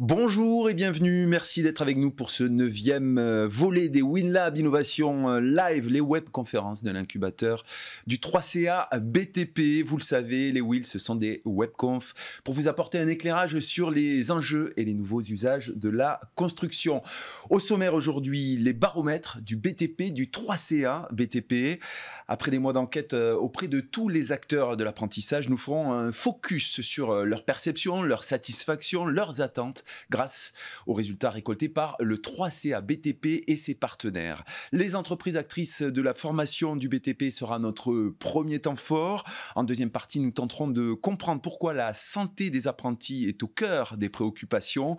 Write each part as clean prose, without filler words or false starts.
Bonjour et bienvenue, merci d'être avec nous pour ce 9e volet des WinLab Innovation Live, les webconférences de l'incubateur du 3CA BTP. Vous le savez, les WIL, ce sont des webconf pour vous apporter un éclairage sur les enjeux et les nouveaux usages de la construction. Au sommaire aujourd'hui, les baromètres du BTP, du 3CA BTP. Après des mois d'enquête auprès de tous les acteurs de l'apprentissage, nous ferons un focus sur leur perception, leur satisfaction, leurs attentes, grâce aux résultats récoltés par le 3CA BTP et ses partenaires. Les entreprises actrices de la formation du BTP sera notre premier temps fort. En deuxième partie, nous tenterons de comprendre pourquoi la santé des apprentis est au cœur des préoccupations.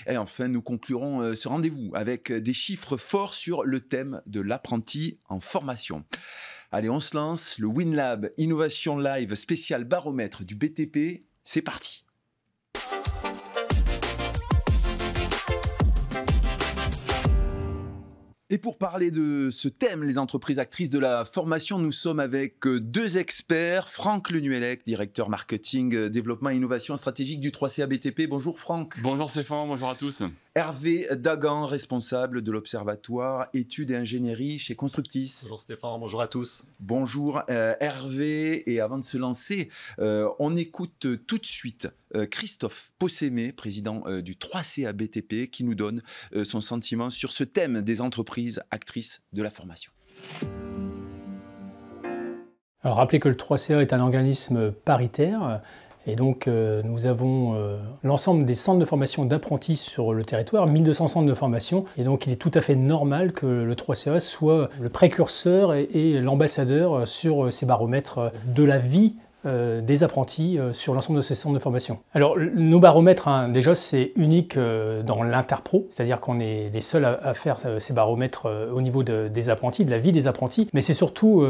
Et enfin, nous conclurons ce rendez-vous avec des chiffres forts sur le thème de l'apprenti en formation. Allez, on se lance. Le WinLab Innovation Live spécial baromètre du BTP, c'est parti. Et pour parler de ce thème, les entreprises actrices de la formation, nous sommes avec deux experts. Franck Lenuellec, directeur marketing, développement et innovation stratégique du 3CA BTP. Bonjour Franck. Bonjour Stéphane, bonjour à tous. Hervé Dagan, responsable de l'Observatoire études et ingénierie chez Constructis. Bonjour Stéphane, bonjour à tous. Bonjour Hervé. Et avant de se lancer, on écoute tout de suite Christophe Possémé, président du 3CA BTP, qui nous donne son sentiment sur ce thème des entreprises actrices de la formation. Alors, rappelez que le 3CA est un organisme paritaire. Et donc, nous avons l'ensemble des centres de formation d'apprentis sur le territoire, 1200 centres de formation. Et donc, il est tout à fait normal que le 3CA soit le précurseur et l'ambassadeur sur ces baromètres de la vie des apprentis sur l'ensemble de ces centres de formation. Alors, nos baromètres, déjà, c'est unique dans l'interpro, c'est-à-dire qu'on est les seuls à faire ces baromètres au niveau des apprentis, de la vie des apprentis, mais c'est surtout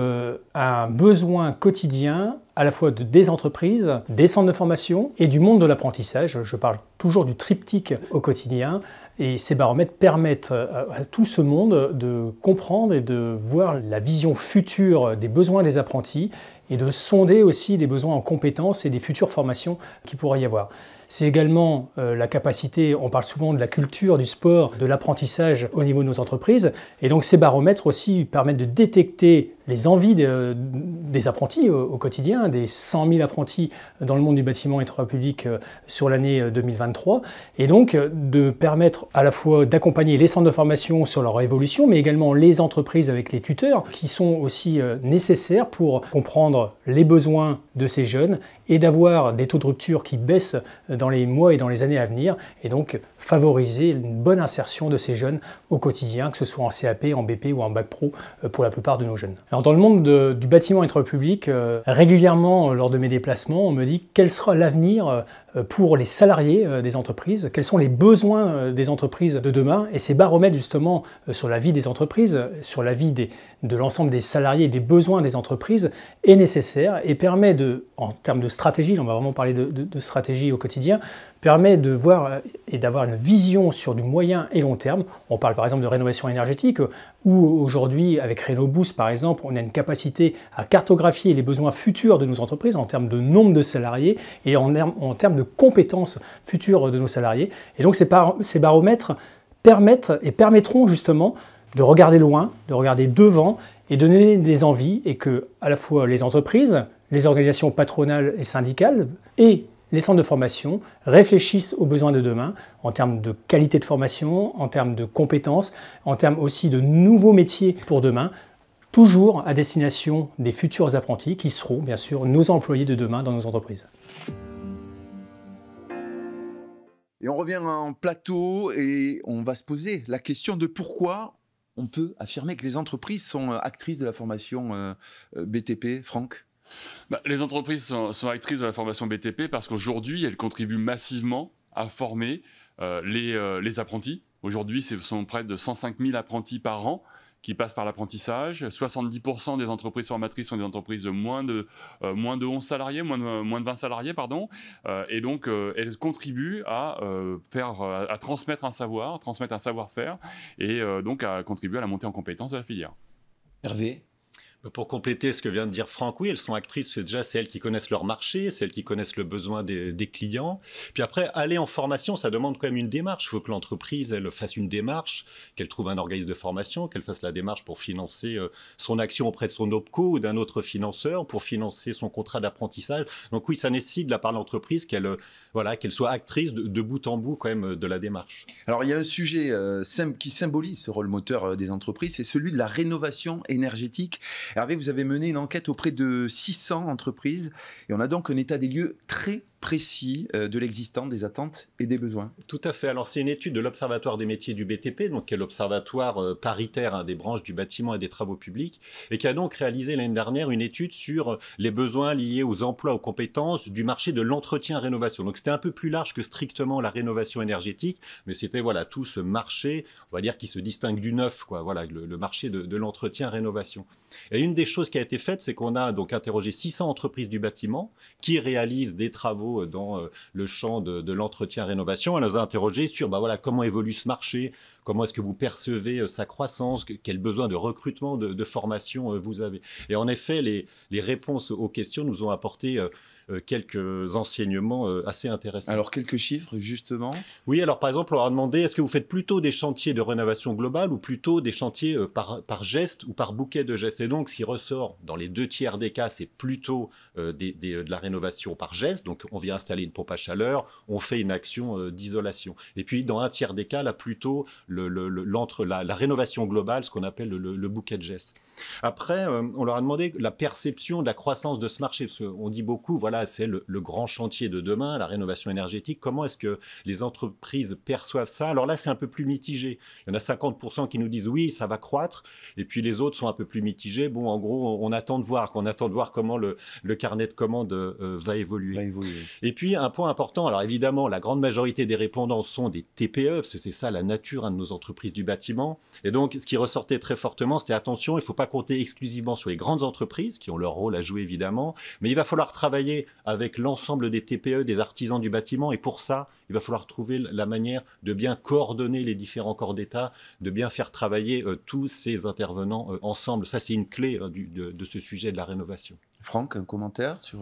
un besoin quotidien à la fois des entreprises, des centres de formation et du monde de l'apprentissage. Je parle toujours du triptyque au quotidien. Et ces baromètres permettent à tout ce monde de comprendre et de voir la vision future des besoins des apprentis et de sonder aussi les besoins en compétences et des futures formations qu'il pourrait y avoir. C'est également la capacité, on parle souvent de la culture, du sport, de l'apprentissage au niveau de nos entreprises. Et donc ces baromètres aussi permettent de détecter les envies des apprentis au quotidien, des 100 000 apprentis dans le monde du bâtiment et travaux publics sur l'année 2023. Et donc de permettre à la fois d'accompagner les centres de formation sur leur évolution, mais également les entreprises avec les tuteurs qui sont aussi nécessaires pour comprendre les besoins de ces jeunes et d'avoir des taux de rupture qui baissent dans les mois et dans les années à venir, et donc favoriser une bonne insertion de ces jeunes au quotidien, que ce soit en CAP, en BP ou en Bac Pro pour la plupart de nos jeunes. Alors dans le monde du bâtiment et travaux publics, régulièrement lors de mes déplacements, on me dit quel sera l'avenir pour les salariés des entreprises, quels sont les besoins des entreprises de demain, et ces baromètres justement sur la vie des entreprises, sur la vie de l'ensemble des salariés et des besoins des entreprises est nécessaire et permet en termes de stratégie, on va vraiment parler de stratégie au quotidien, permet de voir et d'avoir une vision sur du moyen et long terme. On parle par exemple de rénovation énergétique, où aujourd'hui, avec RénoBoost par exemple, on a une capacité à cartographier les besoins futurs de nos entreprises en termes de nombre de salariés et en termes de compétences futures de nos salariés. Et donc ces baromètres permettent et permettront justement de regarder loin, de regarder devant et donner des envies, et que à la fois les entreprises, les organisations patronales et syndicales et les centres de formation réfléchissent aux besoins de demain en termes de qualité de formation, en termes de compétences, en termes aussi de nouveaux métiers pour demain, toujours à destination des futurs apprentis qui seront bien sûr nos employés de demain dans nos entreprises. Et on revient en plateau et on va se poser la question de pourquoi on peut affirmer que les entreprises sont actrices de la formation BTP. Franck ? Les entreprises sont actrices de la formation BTP parce qu'aujourd'hui, elles contribuent massivement à former les apprentis. Aujourd'hui, ce sont près de 105 000 apprentis par an qui passent par l'apprentissage. 70% des entreprises formatrices sont des entreprises de moins de 11 salariés, moins de 20 salariés, pardon. Et donc, elles contribuent à transmettre un savoir-faire et donc à contribuer à la montée en compétences de la filière. Hervé ? Pour compléter ce que vient de dire Franck, oui, elles sont actrices, c'est déjà c'est elles qui connaissent leur marché, c'est elles qui connaissent le besoin des clients. Puis après, aller en formation, ça demande quand même une démarche. Il faut que l'entreprise elle fasse une démarche, qu'elle trouve un organisme de formation, qu'elle fasse la démarche pour financer son action auprès de son OPCO ou d'un autre financeur, pour financer son contrat d'apprentissage. Donc oui, ça nécessite de la part de l'entreprise qu'elle soit actrice de bout en bout quand même de la démarche. Alors il y a un sujet qui symbolise ce rôle moteur des entreprises, c'est celui de la rénovation énergétique. Hervé, vous avez mené une enquête auprès de 600 entreprises et on a donc un état des lieux très précis de l'existant, des attentes et des besoins. Tout à fait. Alors c'est une étude de l'Observatoire des métiers du BTP, donc qui est l'observatoire paritaire des branches du bâtiment et des travaux publics, et qui a donc réalisé l'année dernière une étude sur les besoins liés aux emplois, aux compétences du marché de l'entretien-rénovation. Donc c'était un peu plus large que strictement la rénovation énergétique, mais c'était tout ce marché, on va dire, qui se distingue du neuf, le marché de l'entretien-rénovation. Et une des choses qui a été faite, c'est qu'on a donc interrogé 600 entreprises du bâtiment qui réalisent des travaux dans le champ de l'entretien-rénovation. Elle nous a interrogé sur comment évolue ce marché, comment est-ce que vous percevez sa croissance, quels besoins de recrutement, de formation vous avez. Et en effet, les réponses aux questions nous ont apporté quelques enseignements assez intéressants. Alors, quelques chiffres, justement. Oui, alors par exemple, on leur a demandé, est-ce que vous faites plutôt des chantiers de rénovation globale ou plutôt des chantiers par geste ou par bouquet de gestes? Et donc, ce qui ressort dans les 2/3 des cas, c'est plutôt de la rénovation par geste. Donc, on vient installer une pompe à chaleur, on fait une action d'isolation. Et puis, dans 1/3 des cas, là, plutôt la rénovation globale, ce qu'on appelle le bouquet de gestes. Après, on leur a demandé la perception de la croissance de ce marché, parce qu'on dit beaucoup, c'est le grand chantier de demain, la rénovation énergétique. Comment est-ce que les entreprises perçoivent ça? Alors là, c'est un peu plus mitigé. Il y en a 50% qui nous disent oui, ça va croître, et puis les autres sont un peu plus mitigés. Bon, en gros, on attend de voir comment le carnet de commandes va évoluer. Et puis, un point important, alors évidemment, la grande majorité des répondants sont des TPE, parce que c'est ça la nature de nos entreprises du bâtiment. Et donc, ce qui ressortait très fortement, c'était attention, il ne faut pas compter exclusivement sur les grandes entreprises, qui ont leur rôle à jouer évidemment, mais il va falloir travailler avec l'ensemble des TPE, des artisans du bâtiment, et pour ça, il va falloir trouver la manière de bien coordonner les différents corps d'État, de bien faire travailler tous ces intervenants ensemble. Ça, c'est une clé de ce sujet de la rénovation. Franck, un commentaire sur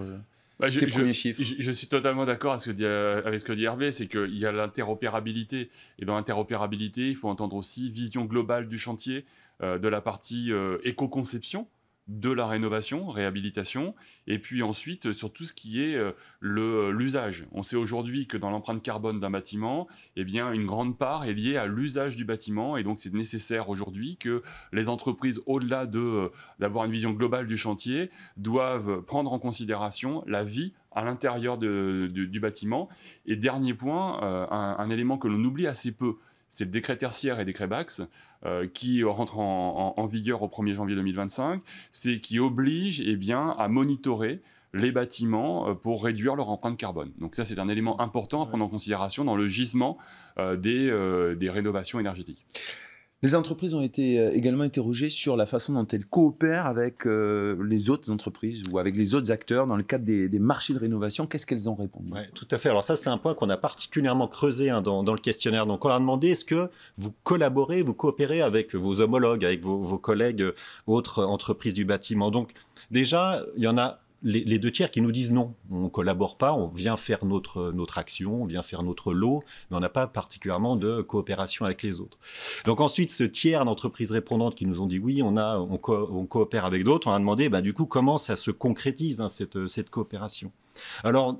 ces premiers chiffres? Je suis totalement d'accord avec ce que dit Hervé, c'est qu'il y a l'interopérabilité. Et dans l'interopérabilité, il faut entendre aussi vision globale du chantier, de la partie éco-conception, de la rénovation, réhabilitation, et puis ensuite sur tout ce qui est l'usage. On sait aujourd'hui que dans l'empreinte carbone d'un bâtiment, une grande part est liée à l'usage du bâtiment, et donc c'est nécessaire aujourd'hui que les entreprises, au-delà d'avoir une vision globale du chantier, doivent prendre en considération la vie à l'intérieur du bâtiment. Et dernier point, un élément que l'on oublie assez peu, c'est le décret tertiaire et décret Bax qui rentre en vigueur au 1er janvier 2025, c'est qui oblige à monitorer les bâtiments pour réduire leur empreinte carbone. Donc ça, c'est un élément important à prendre en considération dans le gisement des rénovations énergétiques. Les entreprises ont été également interrogées sur la façon dont elles coopèrent avec les autres entreprises ou avec les autres acteurs dans le cadre des marchés de rénovation. Qu'est-ce qu'elles ont répondu? Oui, tout à fait. Alors ça, c'est un point qu'on a particulièrement creusé dans le questionnaire. Donc on leur a demandé, est-ce que vous collaborez, vous coopérez avec vos homologues, avec vos collègues autres entreprises du bâtiment? Donc déjà, il y en a les 2/3 qui nous disent non, on ne collabore pas, on vient faire notre action, on vient faire notre lot, mais on n'a pas particulièrement de coopération avec les autres. Donc ensuite, ce tiers d'entreprises répondantes qui nous ont dit oui, on coopère avec d'autres, on a demandé du coup comment ça se concrétise cette coopération. Alors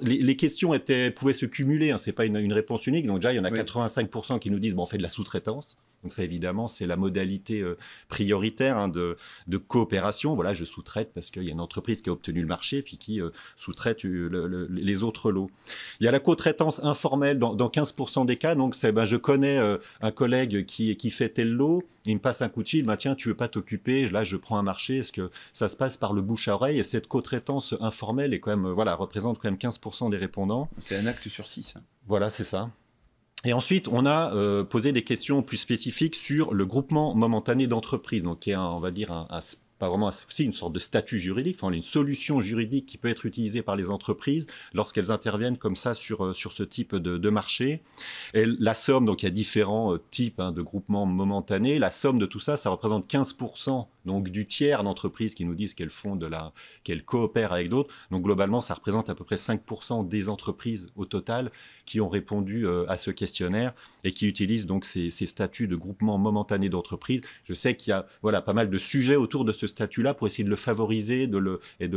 les questions pouvaient se cumuler, c'est pas une réponse unique, donc déjà il y en a 85% qui nous disent on fait de la sous-traitance. Donc ça, évidemment, c'est la modalité prioritaire de coopération. Voilà, je sous-traite parce qu'il y a une entreprise qui a obtenu le marché puis qui sous-traite les autres lots. Il y a la co-traitance informelle dans 15% des cas. Donc, je connais un collègue qui fait tel lot, il me passe un coup de fil, tiens, tu veux pas t'occuper, là, je prends un marché. Est-ce que ça se passe par le bouche à oreille? Et cette co-traitance informelle est quand même, représente quand même 15% des répondants. C'est un acte sur 6. Voilà, c'est ça. Et ensuite, on a posé des questions plus spécifiques sur le groupement momentané d'entreprises, donc qui est on va dire pas vraiment aussi une sorte de statut juridique, une solution juridique qui peut être utilisée par les entreprises lorsqu'elles interviennent comme ça sur ce type de marché. Et la somme, donc il y a différents types de groupements momentanés, la somme de tout ça, ça représente 15% donc du tiers d'entreprises qui nous disent qu'elles coopèrent avec d'autres. Donc globalement, ça représente à peu près 5% des entreprises au total qui ont répondu à ce questionnaire et qui utilisent donc ces statuts de groupement momentané d'entreprise. Je sais qu'il y a pas mal de sujets autour de ce statut-là pour essayer de le favoriser et de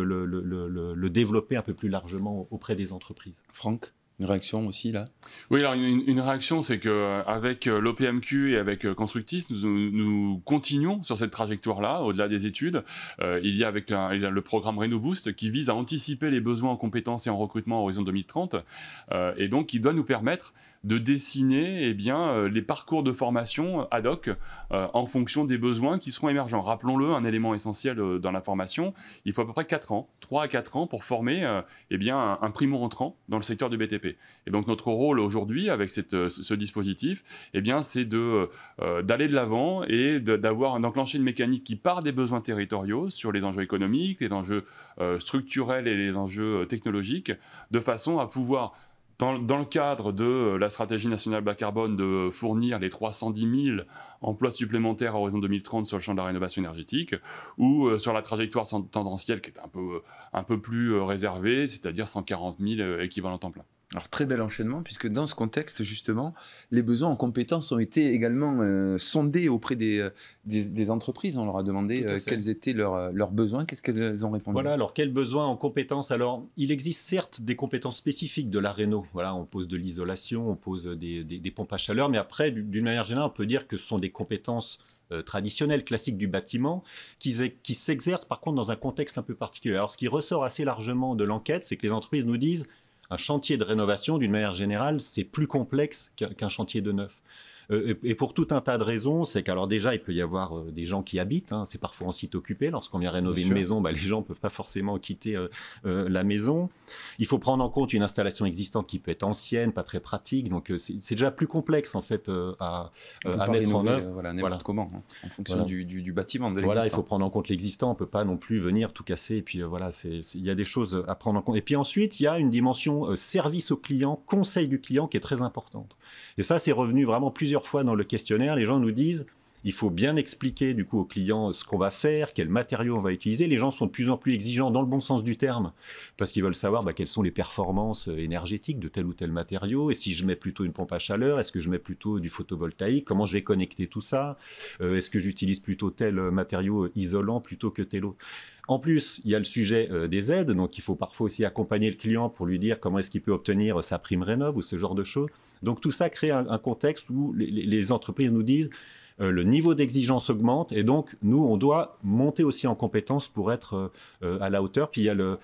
le développer un peu plus largement auprès des entreprises. Franck, une réaction aussi là? Oui, alors une réaction, c'est qu'avec l'OPMQ et avec Constructis, nous continuons sur cette trajectoire-là, au-delà des études. Il y a le programme RenoBoost qui vise à anticiper les besoins en compétences et en recrutement à horizon 2030, et donc qui doit nous permettre de dessiner les parcours de formation ad hoc en fonction des besoins qui seront émergents. Rappelons-le, un élément essentiel dans la formation, il faut à peu près 4 ans, 3 à 4 ans pour former un primo-entrant dans le secteur du BTP. Et donc notre rôle aujourd'hui avec ce dispositif, c'est d'aller de l'avant et d'enclencher une mécanique qui part des besoins territoriaux sur les enjeux économiques, les enjeux structurels et les enjeux technologiques, de façon à pouvoir dans le cadre de la stratégie nationale bas carbone, de fournir les 310 000 emplois supplémentaires à horizon 2030 sur le champ de la rénovation énergétique, ou sur la trajectoire tendancielle qui est un peu plus réservée, c'est-à-dire 140 000 équivalents temps plein. Alors, très bel enchaînement, puisque dans ce contexte, justement, les besoins en compétences ont été également sondés auprès des entreprises. On leur a demandé quels étaient leurs besoins, qu'est-ce qu'elles ont répondu. Voilà, alors quels besoins en compétences? Alors, il existe certes des compétences spécifiques de la réno. Voilà, on pose de l'isolation, on pose des pompes à chaleur, mais après, d'une manière générale, on peut dire que ce sont des compétences traditionnelles, classiques du bâtiment, qui s'exercent par contre dans un contexte un peu particulier. Alors, ce qui ressort assez largement de l'enquête, c'est que les entreprises nous disent un chantier de rénovation, d'une manière générale, c'est plus complexe qu'un chantier de neuf. Et pour tout un tas de raisons, c'est qu'alors déjà, il peut y avoir des gens qui habitent, hein, c'est parfois en site occupé. Lorsqu'on vient rénover une maison, les gens ne peuvent pas forcément quitter la maison. Il faut prendre en compte une installation existante qui peut être ancienne, pas très pratique. Donc c'est déjà plus complexe en fait à mettre en œuvre. N'importe comment, hein, en fonction du bâtiment, de l'existant. Voilà, il faut prendre en compte l'existant, on ne peut pas non plus venir tout casser. Et puis il y a des choses à prendre en compte. Et puis ensuite, il y a une dimension service au client, conseil du client qui est très importante. Et ça, c'est revenu vraiment plusieurs fois dans le questionnaire. Les gens nous disent, il faut bien expliquer du coup aux clients ce qu'on va faire, quels matériaux on va utiliser. Les gens sont de plus en plus exigeants dans le bon sens du terme, parce qu'ils veulent savoir quelles sont les performances énergétiques de tel ou tel matériau. Et si je mets plutôt une pompe à chaleur, est-ce que je mets plutôt du photovoltaïque? Comment je vais connecter tout ça? Est-ce que j'utilise plutôt tel matériau isolant plutôt que tel autre? En plus, il y a le sujet des aides, donc il faut parfois aussi accompagner le client pour lui dire comment est-ce qu'il peut obtenir sa prime rénov' ou ce genre de choses. Donc tout ça crée un contexte où les entreprises nous disent le niveau d'exigence augmente et donc nous, on doit monter aussi en compétences pour être à la hauteur. Puis il y a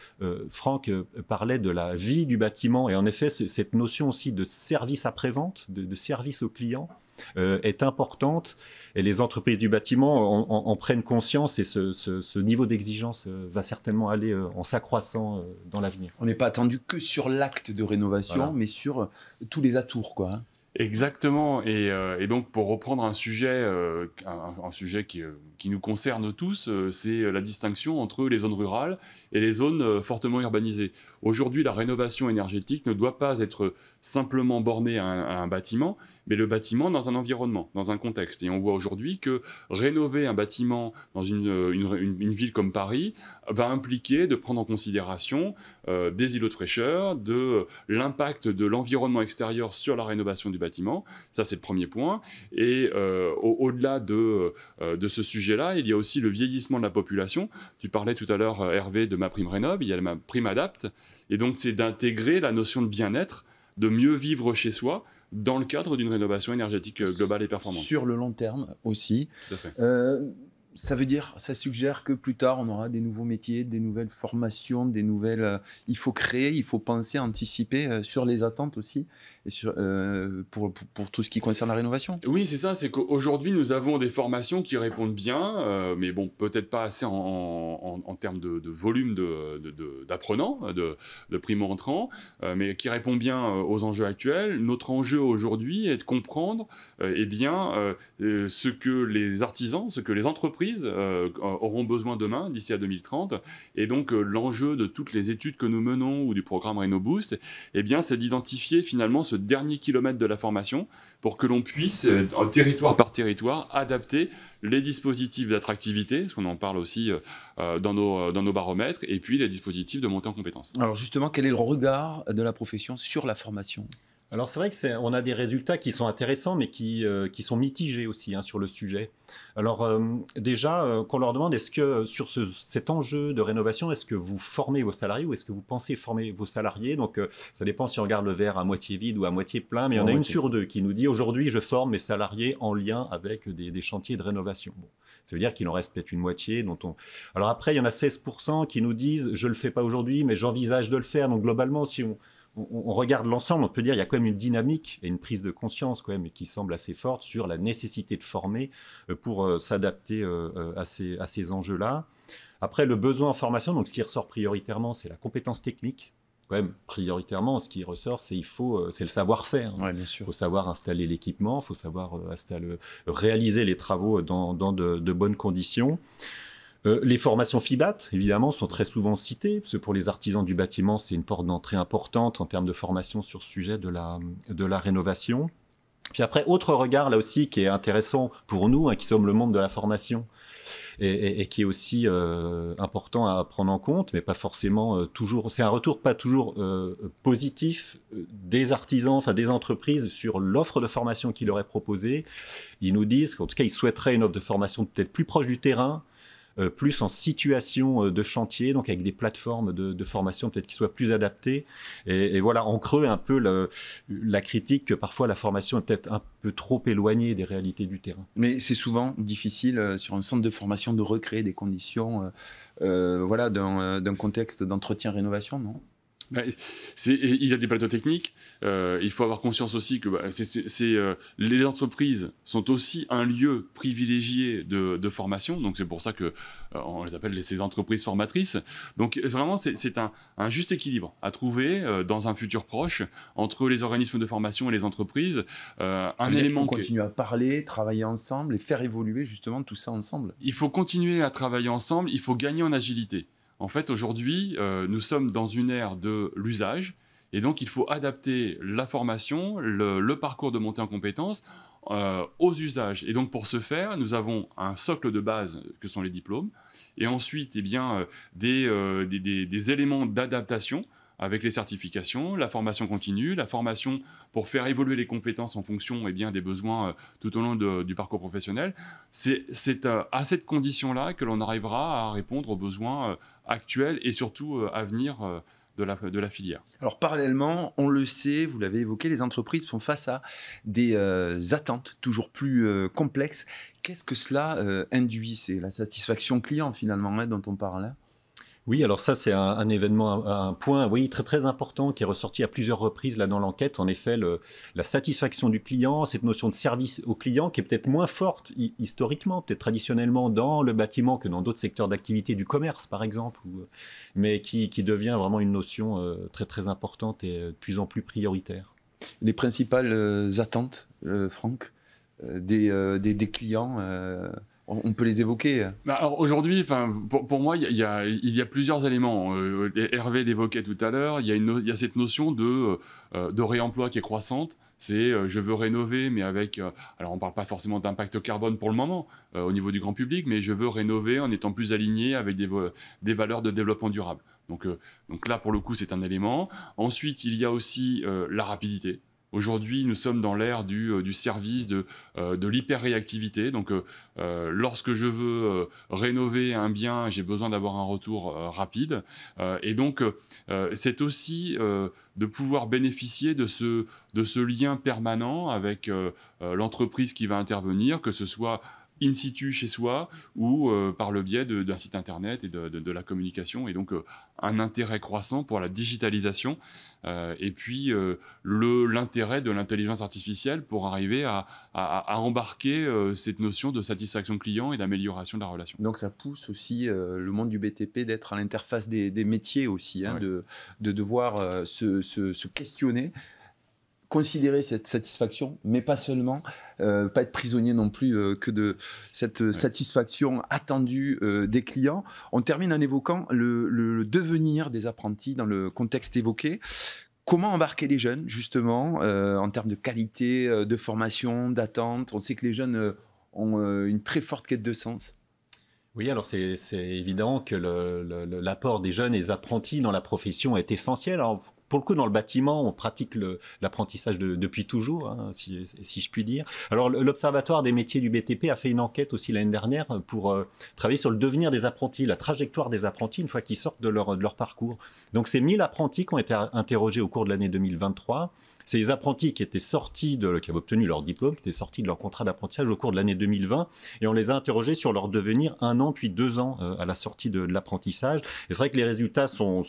Franck parlait de la vie du bâtiment et en effet, cette notion aussi de service après-vente, de service au client, est importante et les entreprises du bâtiment en prennent conscience et ce niveau d'exigence va certainement aller en s'accroissant dans l'avenir. On n'est pas attendu que sur l'acte de rénovation, mais sur tous les atours, quoi. Hein. Exactement, et donc pour reprendre un sujet qui nous concerne tous, c'est la distinction entre les zones rurales et les zones fortement urbanisées. Aujourd'hui, la rénovation énergétique ne doit pas être simplement bornée à un bâtiment, mais le bâtiment dans un environnement, dans un contexte. Et on voit aujourd'hui que rénover un bâtiment dans une ville comme Paris va impliquer de prendre en considération des îlots de fraîcheur, de l'impact de l'environnement extérieur sur la rénovation du bâtiment. Ça, c'est le premier point. Et au-delà de ce sujet-là, il y a aussi le vieillissement de la population. Tu parlais tout à l'heure, Hervé, de MaPrimeRénov', il y a MaPrimeAdapt'. Et donc, c'est d'intégrer la notion de bien-être, de mieux vivre chez soi, dans le cadre d'une rénovation énergétique globale et performante. Sur le long terme aussi. Tout à fait. Ça veut dire, ça suggère que plus tard, on aura des nouveaux métiers, des nouvelles formations, des nouvelles... il faut créer, il faut penser, anticiper sur les attentes aussi, et pour tout ce qui concerne la rénovation. Oui, c'est ça, c'est qu'aujourd'hui, nous avons des formations qui répondent bien, mais bon, peut-être pas assez en termes de volume d'apprenants, de primo-entrants, mais qui répondent bien aux enjeux actuels. Notre enjeu aujourd'hui est de comprendre ce que les artisans, ce que les entreprises auront besoin demain, d'ici à 2030. Et donc, l'enjeu de toutes les études que nous menons ou du programme RenoBoost, c'est d'identifier finalement ce dernier kilomètre de la formation pour que l'on puisse, territoire par territoire, adapter les dispositifs d'attractivité, parce qu'on en parle aussi dans nos baromètres, et puis les dispositifs de montée en compétences. Alors justement, quel est le regard de la profession sur la formation ? Alors c'est vrai qu'on a des résultats qui sont intéressants, mais qui sont mitigés aussi sur le sujet. Alors déjà, qu'on leur demande, est-ce que sur cet enjeu de rénovation, est-ce que vous formez vos salariés ou est-ce que vous pensez former vos salariés? Donc ça dépend si on regarde le verre à moitié vide ou à moitié plein, mais il y en a une sur deux qui nous dit aujourd'hui je forme mes salariés en lien avec des chantiers de rénovation. Bon, ça veut dire qu'il en reste peut-être une moitié. Alors après, il y en a 16% qui nous disent je ne le fais pas aujourd'hui, mais j'envisage de le faire. Donc globalement, si on regarde l'ensemble, on peut dire qu'il y a quand même une dynamique et une prise de conscience quand même qui semble assez forte sur la nécessité de former pour s'adapter à ces enjeux-là. Après, le besoin en formation, donc ce qui ressort prioritairement, c'est la compétence technique. Quand même, prioritairement, ce qui ressort, c'est le savoir-faire. Ouais, bien sûr. Il faut savoir installer l'équipement, il faut savoir réaliser les travaux dans de bonnes conditions. Les formations FIBAT, évidemment, sont très souvent citées, parce que pour les artisans du bâtiment, c'est une porte d'entrée importante en termes de formation sur ce sujet de la rénovation. Puis après, autre regard, là aussi, qui est intéressant pour nous, qui sommes le monde de la formation, et qui est aussi important à prendre en compte, mais pas forcément toujours... C'est un retour pas toujours positif des artisans, enfin des entreprises, sur l'offre de formation qui leur est proposée. Ils nous disent qu'en tout cas, ils souhaiteraient une offre de formation peut-être plus proche du terrain, plus en situation de chantier, donc avec des plateformes de formation peut-être qui soient plus adaptées. Et voilà, on creuse un peu la critique que parfois la formation est peut-être un peu trop éloignée des réalités du terrain. Mais c'est souvent difficile sur un centre de formation de recréer des conditions d'un contexte d'entretien-rénovation, non ? Il y a des plateaux techniques. Il faut avoir conscience aussi que les entreprises sont aussi un lieu privilégié de formation. Donc c'est pour ça que on les appelle ces entreprises formatrices. Donc vraiment c'est un juste équilibre à trouver dans un futur proche entre les organismes de formation et les entreprises. Il faut continuer à parler, travailler ensemble et faire évoluer justement tout ça ensemble. Il faut continuer à travailler ensemble. Il faut gagner en agilité. En fait, aujourd'hui, nous sommes dans une ère de l'usage, et donc il faut adapter la formation, le parcours de montée en compétences aux usages. Et donc pour ce faire, nous avons un socle de base que sont les diplômes, et ensuite des éléments d'adaptation avec les certifications, la formation continue, la formation pour faire évoluer les compétences en fonction des besoins tout au long du parcours professionnel. C'est à cette condition-là que l'on arrivera à répondre aux besoins actuels et surtout à venir de la filière. Alors parallèlement, on le sait, vous l'avez évoqué, les entreprises font face à des attentes toujours plus complexes. Qu'est-ce que cela induit ? C'est la satisfaction client finalement dont on parle. Oui, alors ça c'est un événement, un point très, très important qui est ressorti à plusieurs reprises là, dans l'enquête. En effet, la satisfaction du client, cette notion de service au client qui est peut-être moins forte historiquement, peut-être traditionnellement dans le bâtiment que dans d'autres secteurs d'activité du commerce par exemple, mais qui devient vraiment une notion très, très importante et de plus en plus prioritaire. Les principales attentes, Franck, des clients on peut les évoquer. Alors aujourd'hui, pour moi, il y a plusieurs éléments. Hervé l'évoquait tout à l'heure. Il y a cette notion de réemploi qui est croissante. C'est je veux rénover, mais avec... alors on ne parle pas forcément d'impact carbone pour le moment au niveau du grand public, mais je veux rénover en étant plus aligné avec des valeurs de développement durable. Donc là, pour le coup, c'est un élément. Ensuite, il y a aussi la rapidité. Aujourd'hui, nous sommes dans l'ère du service, de l'hyper-réactivité. Donc, lorsque je veux rénover un bien, j'ai besoin d'avoir un retour rapide. Et donc, c'est aussi de pouvoir bénéficier de ce lien permanent avec l'entreprise qui va intervenir, que ce soit in situ chez soi ou par le biais d'un site internet et de la communication, et donc un intérêt croissant pour la digitalisation et puis l'intérêt de l'intelligence artificielle pour arriver à embarquer cette notion de satisfaction client et d'amélioration de la relation. Donc ça pousse aussi le monde du BTP d'être à l'interface des métiers aussi, de devoir se questionner, considérer cette satisfaction, mais pas seulement, pas être prisonnier non plus que de cette satisfaction attendue des clients. On termine en évoquant le devenir des apprentis dans le contexte évoqué. Comment embarquer les jeunes, justement, en termes de qualité, de formation, d'attente ? On sait que les jeunes ont une très forte quête de sens. Oui, alors c'est évident que l'apport des jeunes et des apprentis dans la profession est essentiel. Alors, pour le coup, dans le bâtiment, on pratique l'apprentissage depuis toujours, hein, si je puis dire. Alors, l'Observatoire des métiers du BTP a fait une enquête aussi l'année dernière pour travailler sur le devenir des apprentis, la trajectoire des apprentis une fois qu'ils sortent de leur parcours. Donc, c'est 1000 apprentis qui ont été interrogés au cours de l'année 2023. C'est les apprentis qui étaient sortis qui avaient obtenu leur diplôme, qui étaient sortis de leur contrat d'apprentissage au cours de l'année 2020, et on les a interrogés sur leur devenir 1 an puis 2 ans à la sortie de l'apprentissage. Et c'est vrai que les résultats sont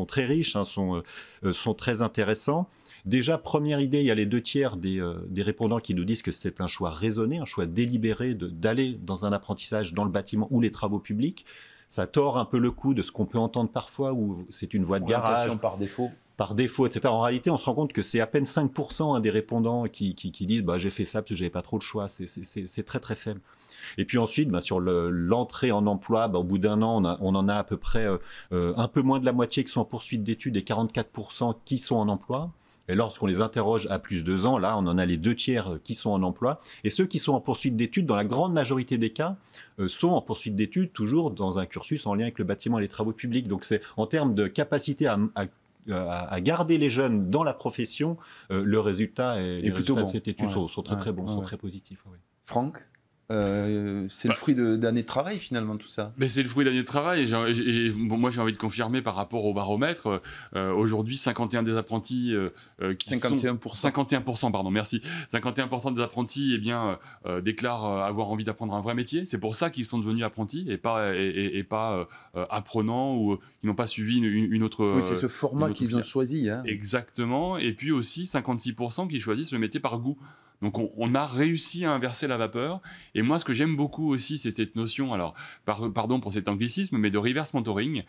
très riches, hein, sont très intéressants. Déjà, première idée, il y a les 2/3 des répondants qui nous disent que c'était un choix raisonné, un choix délibéré d'aller dans un apprentissage dans le bâtiment ou les travaux publics. Ça tord un peu le coup de ce qu'on peut entendre parfois où c'est une voie de garage. Par défaut, etc. En réalité, on se rend compte que c'est à peine 5% des répondants qui disent « j'ai fait ça parce que je n'avais pas trop de choix ». C'est très très faible. Et puis ensuite, sur l'entrée en emploi, au bout d'1 an, on en a à peu près un peu moins de la moitié qui sont en poursuite d'études et 44% qui sont en emploi. Et lorsqu'on les interroge à plus de 2 ans, là, on en a les 2/3 qui sont en emploi. Et ceux qui sont en poursuite d'études, dans la grande majorité des cas, sont en poursuite d'études toujours dans un cursus en lien avec le bâtiment et les travaux publics. Donc c'est en termes de capacité à garder les jeunes dans la profession, le résultat et plutôt bon. De cette étude sont très très bons, sont très positifs. Ouais. Franck, c'est le fruit d'années de travail finalement tout ça. Mais c'est le fruit d'années de travail et moi j'ai envie de confirmer par rapport au baromètre. Aujourd'hui, 51 des apprentis qui 51%, pardon, merci. 51% des apprentis déclarent avoir envie d'apprendre un vrai métier. C'est pour ça qu'ils sont devenus apprentis et pas apprenants ou qui n'ont pas suivi une autre. Oui, c'est ce format qu'ils ont choisi. Hein. Exactement. Et puis aussi 56% qui choisissent le métier par goût. Donc on a réussi à inverser la vapeur. Et moi, ce que j'aime beaucoup aussi, c'est cette notion, alors pardon pour cet anglicisme, mais de reverse mentoring.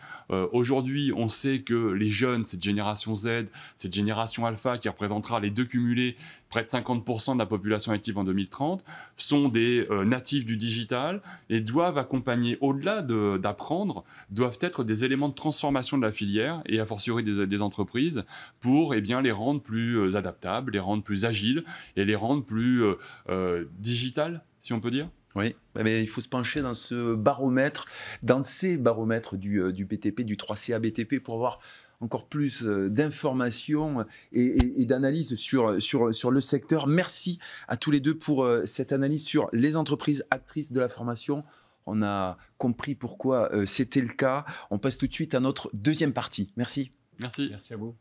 Aujourd'hui, on sait que les jeunes, cette génération Z, cette génération alpha qui représentera les deux cumulés, près de 50% de la population active en 2030, sont des natifs du digital et doivent accompagner, au-delà d'apprendre, doivent être des éléments de transformation de la filière et a fortiori des entreprises pour les rendre plus adaptables, les rendre plus agiles et les rendre plus digitales, si on peut dire. Oui, mais il faut se pencher dans ce baromètre, dans ces baromètres du BTP, du 3CA BTP pour avoir encore plus d'informations et d'analyses sur le secteur. Merci à tous les deux pour cette analyse sur les entreprises actrices de la formation. On a compris pourquoi c'était le cas. On passe tout de suite à notre deuxième partie. Merci. Merci. Merci à vous.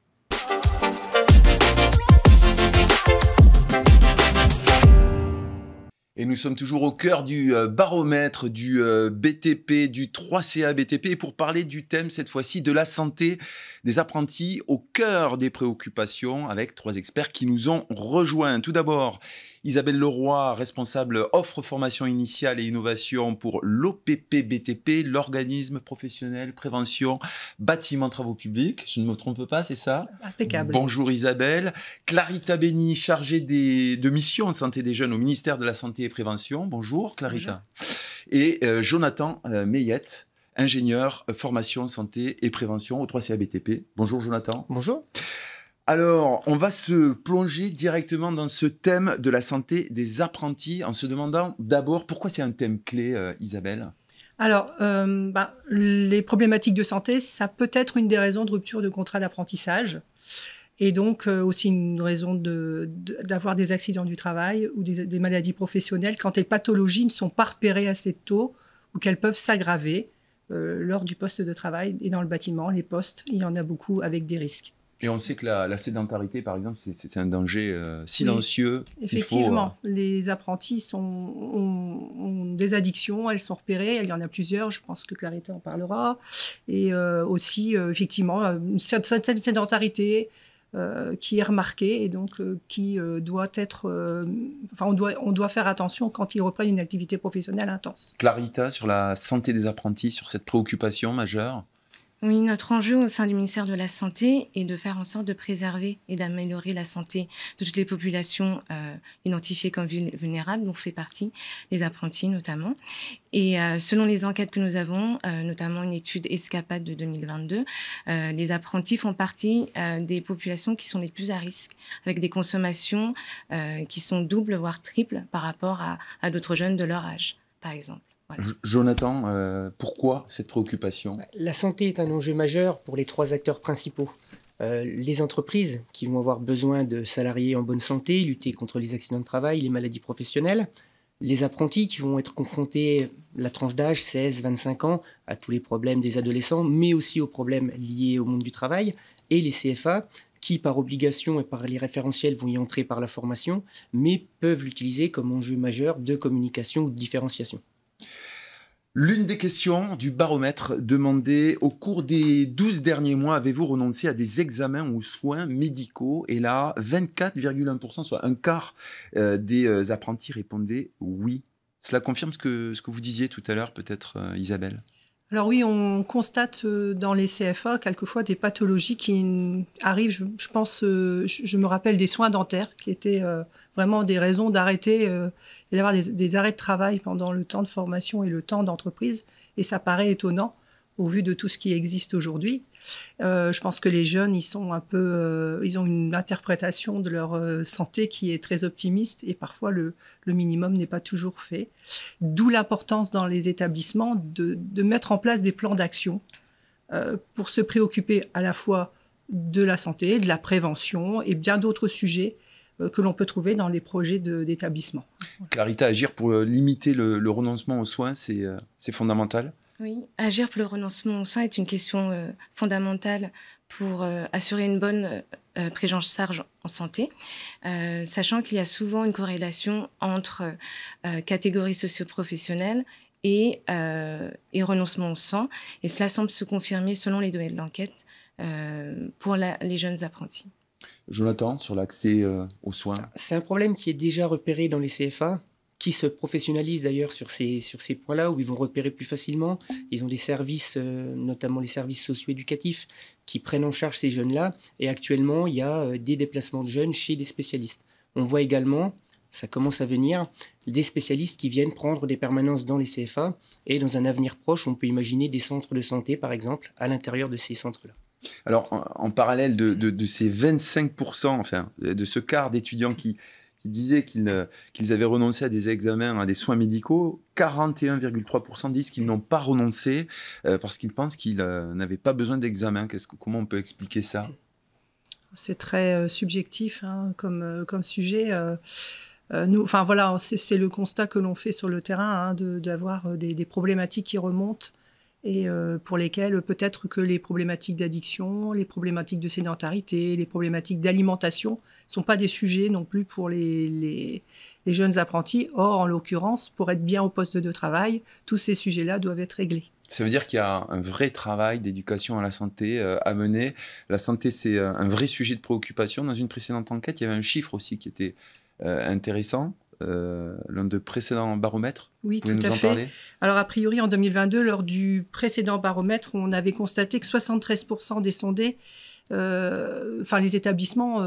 Et nous sommes toujours au cœur du baromètre du BTP, du 3CA BTP, et pour parler du thème, cette fois-ci, de la santé des apprentis, au cœur des préoccupations, avec 3 experts qui nous ont rejoints. Tout d'abord, Isabelle Leroy, responsable offre formation initiale et innovation pour l'OPP BTP, l'organisme professionnel prévention bâtiment travaux publics. Je ne me trompe pas, c'est ça? Impeccable. Bonjour Isabelle. Clarita Béni, chargée de mission en santé des jeunes au ministère de la Santé et Prévention. Bonjour Clarita. Bonjour. Et Jonathan Meillette, ingénieur formation santé et prévention au 3CA BTP. Bonjour Jonathan. Bonjour. Alors, on va se plonger directement dans ce thème de la santé des apprentis en se demandant d'abord pourquoi c'est un thème clé, Isabelle. Alors, les problématiques de santé, ça peut être une des raisons de rupture de contrat d'apprentissage et donc aussi une raison d'avoir des accidents du travail ou des maladies professionnelles quand les pathologies ne sont pas repérées assez tôt ou qu'elles peuvent s'aggraver lors du poste de travail. Et dans le bâtiment, les postes, il y en a beaucoup avec des risques. Et on sait que la sédentarité, par exemple, c'est un danger silencieux. Oui, effectivement, les apprentis ont des addictions, elles sont repérées, il y en a plusieurs, je pense que Clarita en parlera. Et aussi, effectivement, une certaine sédentarité qui est remarquée et donc qui doit être... on doit faire attention quand ils reprennent une activité professionnelle intense. Clarita, sur la santé des apprentis, sur cette préoccupation majeure. Oui, notre enjeu au sein du ministère de la Santé est de faire en sorte de préserver et d'améliorer la santé de toutes les populations identifiées comme vulnérables, dont fait partie les apprentis notamment. Et selon les enquêtes que nous avons, notamment une étude ESCAPAD de 2022, les apprentis font partie des populations qui sont les plus à risque, avec des consommations qui sont doubles, voire triples par rapport à d'autres jeunes de leur âge, par exemple. Voilà. Jonathan, pourquoi cette préoccupation? La santé est un enjeu majeur pour les 3 acteurs principaux. Les entreprises qui vont avoir besoin de salariés en bonne santé, lutter contre les accidents de travail, les maladies professionnelles. Les apprentis qui vont être confrontés, la tranche d'âge 16-25 ans, à tous les problèmes des adolescents, mais aussi aux problèmes liés au monde du travail. Et les CFA qui, par obligation et par les référentiels, vont y entrer par la formation, mais peuvent l'utiliser comme enjeu majeur de communication ou de différenciation. L'une des questions du baromètre demandait au cours des 12 derniers mois, avez-vous renoncé à des examens ou soins médicaux? Et là, 24,1%, soit un quart des apprentis répondaient oui. Cela confirme ce que vous disiez tout à l'heure, peut-être Isabelle? Alors oui, on constate dans les CFA quelquefois des pathologies qui arrivent, je pense, je me rappelle des soins dentaires qui étaient vraiment des raisons d'arrêter et d'avoir des arrêts de travail pendant le temps de formation et le temps d'entreprise. Et ça paraît étonnant au vu de tout ce qui existe aujourd'hui. Je pense que les jeunes, ils sont un peu, ils ont une interprétation de leur santé qui est très optimiste et parfois le minimum n'est pas toujours fait. D'où l'importance dans les établissements de mettre en place des plans d'action pour se préoccuper à la fois de la santé, de la prévention et bien d'autres sujets que l'on peut trouver dans les projets d'établissement. Clarita, agir pour limiter le renoncement aux soins, c'est fondamental. Oui, agir pour le renoncement aux soins est une question fondamentale pour assurer une bonne prise en charge en santé, sachant qu'il y a souvent une corrélation entre catégories socio-professionnelles et renoncement aux soins. Et cela semble se confirmer selon les données de l'enquête pour les jeunes apprentis. Jonathan, sur l'accès aux soins. C'est un problème qui est déjà repéré dans les CFA, qui se professionnalisent d'ailleurs sur ces points-là, où ils vont repérer plus facilement. Ils ont des services, notamment les services socio-éducatifs, qui prennent en charge ces jeunes-là. Et actuellement, il y a des déplacements de jeunes chez des spécialistes. On voit également, ça commence à venir, des spécialistes qui viennent prendre des permanences dans les CFA. Et dans un avenir proche, on peut imaginer des centres de santé, par exemple, à l'intérieur de ces centres-là. Alors, en parallèle de ces 25%, enfin, de ce quart d'étudiants qui disaient qu'ils avaient renoncé à des examens, à des soins médicaux, 41,3% disent qu'ils n'ont pas renoncé parce qu'ils pensent qu'ils n'avaient pas besoin d'examen. Comment on peut expliquer ça? C'est très subjectif comme sujet. Enfin voilà, c'est le constat que l'on fait sur le terrain, d'avoir des problématiques qui remontent et pour lesquelles peut-être que les problématiques d'addiction, les problématiques de sédentarité, les problématiques d'alimentation ne sont pas des sujets non plus pour les jeunes apprentis. Or, en l'occurrence, pour être bien au poste de travail, tous ces sujets-là doivent être réglés. Ça veut dire qu'il y a un vrai travail d'éducation à la santé à mener. La santé, c'est un vrai sujet de préoccupation. Dans une précédente enquête, il y avait un chiffre aussi qui était intéressant. L'un des précédents baromètres. Oui, tout à fait. Alors, a priori, en 2022, lors du précédent baromètre, on avait constaté que 73% des sondés, les établissements,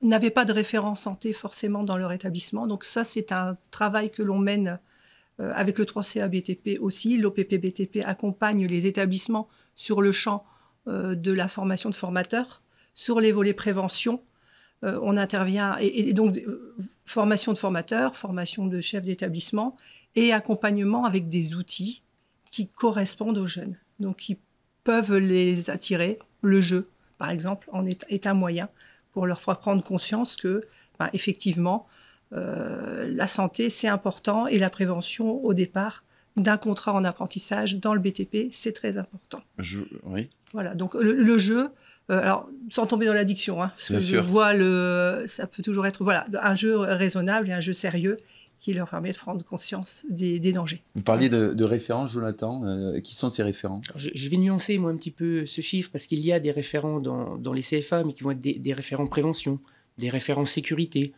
n'avaient pas de référent santé forcément dans leur établissement. Donc ça, c'est un travail que l'on mène avec le 3CA BTP aussi. L'OPP BTP accompagne les établissements sur le champ de la formation de formateurs, sur les volets prévention. On intervient, et donc formation de formateurs, formation de chefs d'établissement et accompagnement avec des outils qui correspondent aux jeunes, donc qui peuvent les attirer. Le jeu, par exemple, est un moyen pour leur faire prendre conscience que, effectivement, la santé, c'est important et la prévention, au départ, d'un contrat en apprentissage dans le BTP, c'est très important. Oui. Voilà, donc le jeu... alors, sans tomber dans l'addiction, parce que je vois ça peut toujours être un jeu raisonnable et un jeu sérieux qui leur permet de prendre conscience des dangers. Vous parliez de référents, Jonathan. Qui sont ces référents? Je vais nuancer, moi, un petit peu ce chiffre, parce qu'il y a des référents dans les CFA, mais qui vont être des référents prévention, des référents sécurité,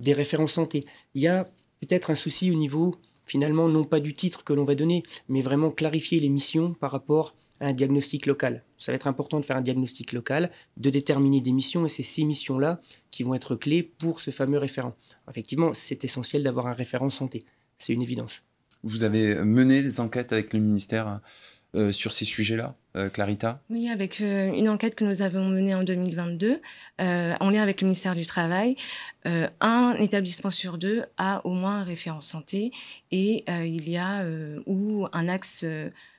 des référents santé. Il y a peut-être un souci au niveau, finalement, non pas du titre que l'on va donner, mais vraiment clarifier les missions par rapport un diagnostic local. Ça va être important de faire un diagnostic local, de déterminer des missions, et c'est ces missions-là qui vont être clés pour ce fameux référent. Effectivement, c'est essentiel d'avoir un référent santé, c'est une évidence. Vous avez mené des enquêtes avec le ministère sur ces sujets-là, Clarita? Oui, avec une enquête que nous avons menée en 2022, en lien avec le ministère du Travail, un établissement sur 2 a au moins un référent santé, et il y a ou un axe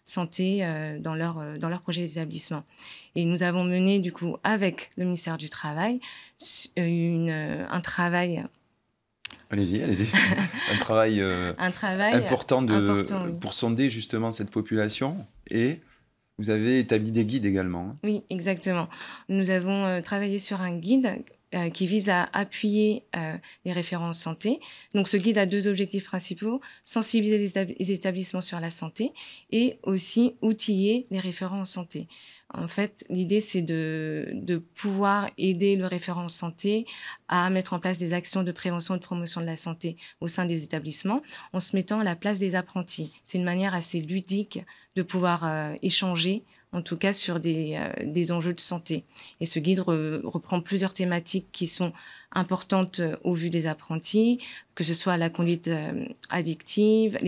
santé dans leur projet d'établissement. Et nous avons mené du coup avec le ministère du Travail un travail. Allez-y. Un travail important, oui, pour sonder justement cette population. Et vous avez établi des guides également. Oui, exactement. Nous avons travaillé sur un guide qui vise à appuyer les référents santé. Donc ce guide a 2 objectifs principaux: sensibiliser les établissements sur la santé et aussi outiller les référents en santé. En fait, l'idée, c'est de pouvoir aider le référent en santé à mettre en place des actions de prévention et de promotion de la santé au sein des établissements en se mettant à la place des apprentis. C'est une manière assez ludique de pouvoir échanger, en tout cas sur des enjeux de santé. Et ce guide reprend plusieurs thématiques qui sont importantes au vu des apprentis, que ce soit la conduite addictive,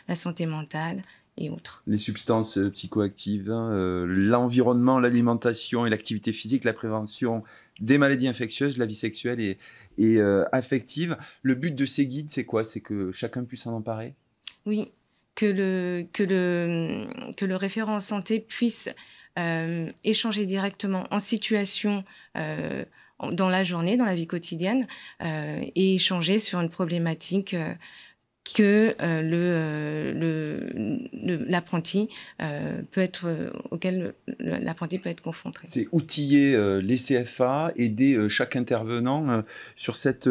la santé mentale et autres. Les substances psychoactives, l'environnement, l'alimentation et l'activité physique, la prévention des maladies infectieuses, la vie sexuelle et affective. Le but de ces guides, c'est quoi? C'est que chacun puisse s'en emparer? Oui, que le référent en santé puisse échanger directement en situation dans la journée, dans la vie quotidienne, et échanger sur une problématique auquel l'apprenti peut être confronté. C'est outiller les CFA, aider chaque intervenant sur cet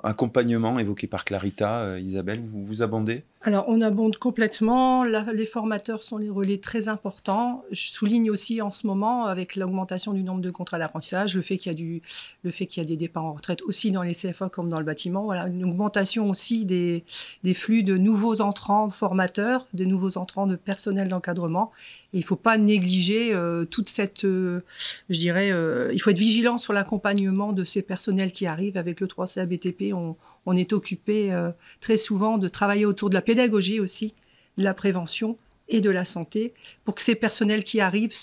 accompagnement évoqué par Clarita. Isabelle, vous abondez? Alors, on abonde complètement. Les formateurs sont les relais très importants. Je souligne aussi en ce moment, avec l'augmentation du nombre de contrats d'apprentissage, le fait qu'il y a des départs en retraite aussi dans les CFA comme dans le bâtiment. Voilà, une augmentation aussi des flux de nouveaux entrants formateurs, de nouveaux entrants de personnel d'encadrement. Et il ne faut pas négliger toute cette, il faut être vigilant sur l'accompagnement de ces personnels qui arrivent. Avec le 3CA BTP, on est occupé très souvent de travailler autour de la pédagogie aussi, de la prévention et de la santé, pour que ces personnels qui arrivent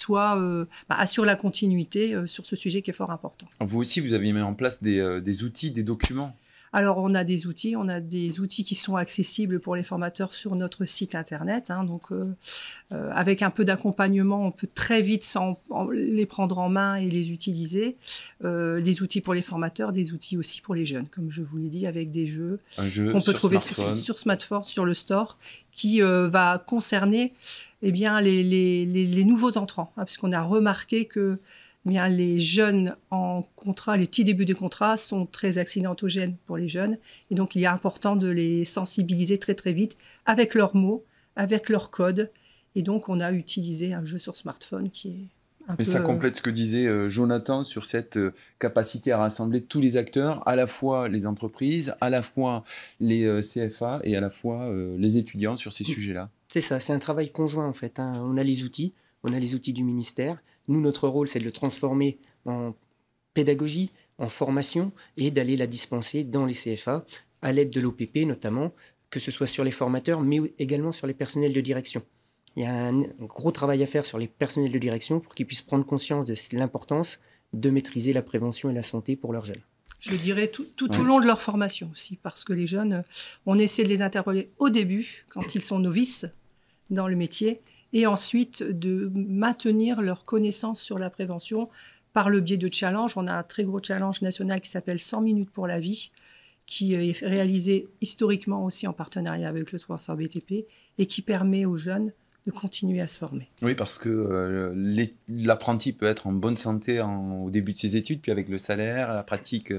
assurent la continuité sur ce sujet qui est fort important. Vous aussi, vous avez mis en place des outils, des documents. Alors, on a des outils qui sont accessibles pour les formateurs sur notre site internet. Donc, avec un peu d'accompagnement, on peut très vite les prendre en main et les utiliser. Des outils pour les formateurs, des outils aussi pour les jeunes, comme je vous l'ai dit, avec des jeux qu'on peut trouver sur smartphone, sur le store, qui va concerner les nouveaux entrants. Parce qu'on a remarqué que les jeunes en contrat, les petits débuts de contrat sont très accidentogènes pour les jeunes. Et donc, il est important de les sensibiliser très, très vite avec leurs mots, avec leurs codes. Et donc, on a utilisé un jeu sur smartphone qui est un peu... Mais ça complète ce que disait Jonathan sur cette capacité à rassembler tous les acteurs, à la fois les entreprises, à la fois les CFA et à la fois les étudiants sur ces sujets-là. C'est ça, c'est un travail conjoint en fait. On a les outils du ministère. Nous, notre rôle, c'est de le transformer en pédagogie, en formation, et d'aller la dispenser dans les CFA, à l'aide de l'OPP notamment, que ce soit sur les formateurs, mais également sur les personnels de direction. Il y a un gros travail à faire sur les personnels de direction pour qu'ils puissent prendre conscience de l'importance de maîtriser la prévention et la santé pour leurs jeunes. Je dirais tout au long de leur formation aussi, parce que les jeunes, on essaie de les interpeller au début, quand ils sont novices dans le métier, et ensuite de maintenir leur connaissance sur la prévention par le biais de challenges. On a un très gros challenge national qui s'appelle 100 minutes pour la vie, qui est réalisé historiquement aussi en partenariat avec le 3CA BTP et qui permet aux jeunes de continuer à se former. Oui, parce que l'apprenti peut être en bonne santé au début de ses études, puis avec le salaire, la pratique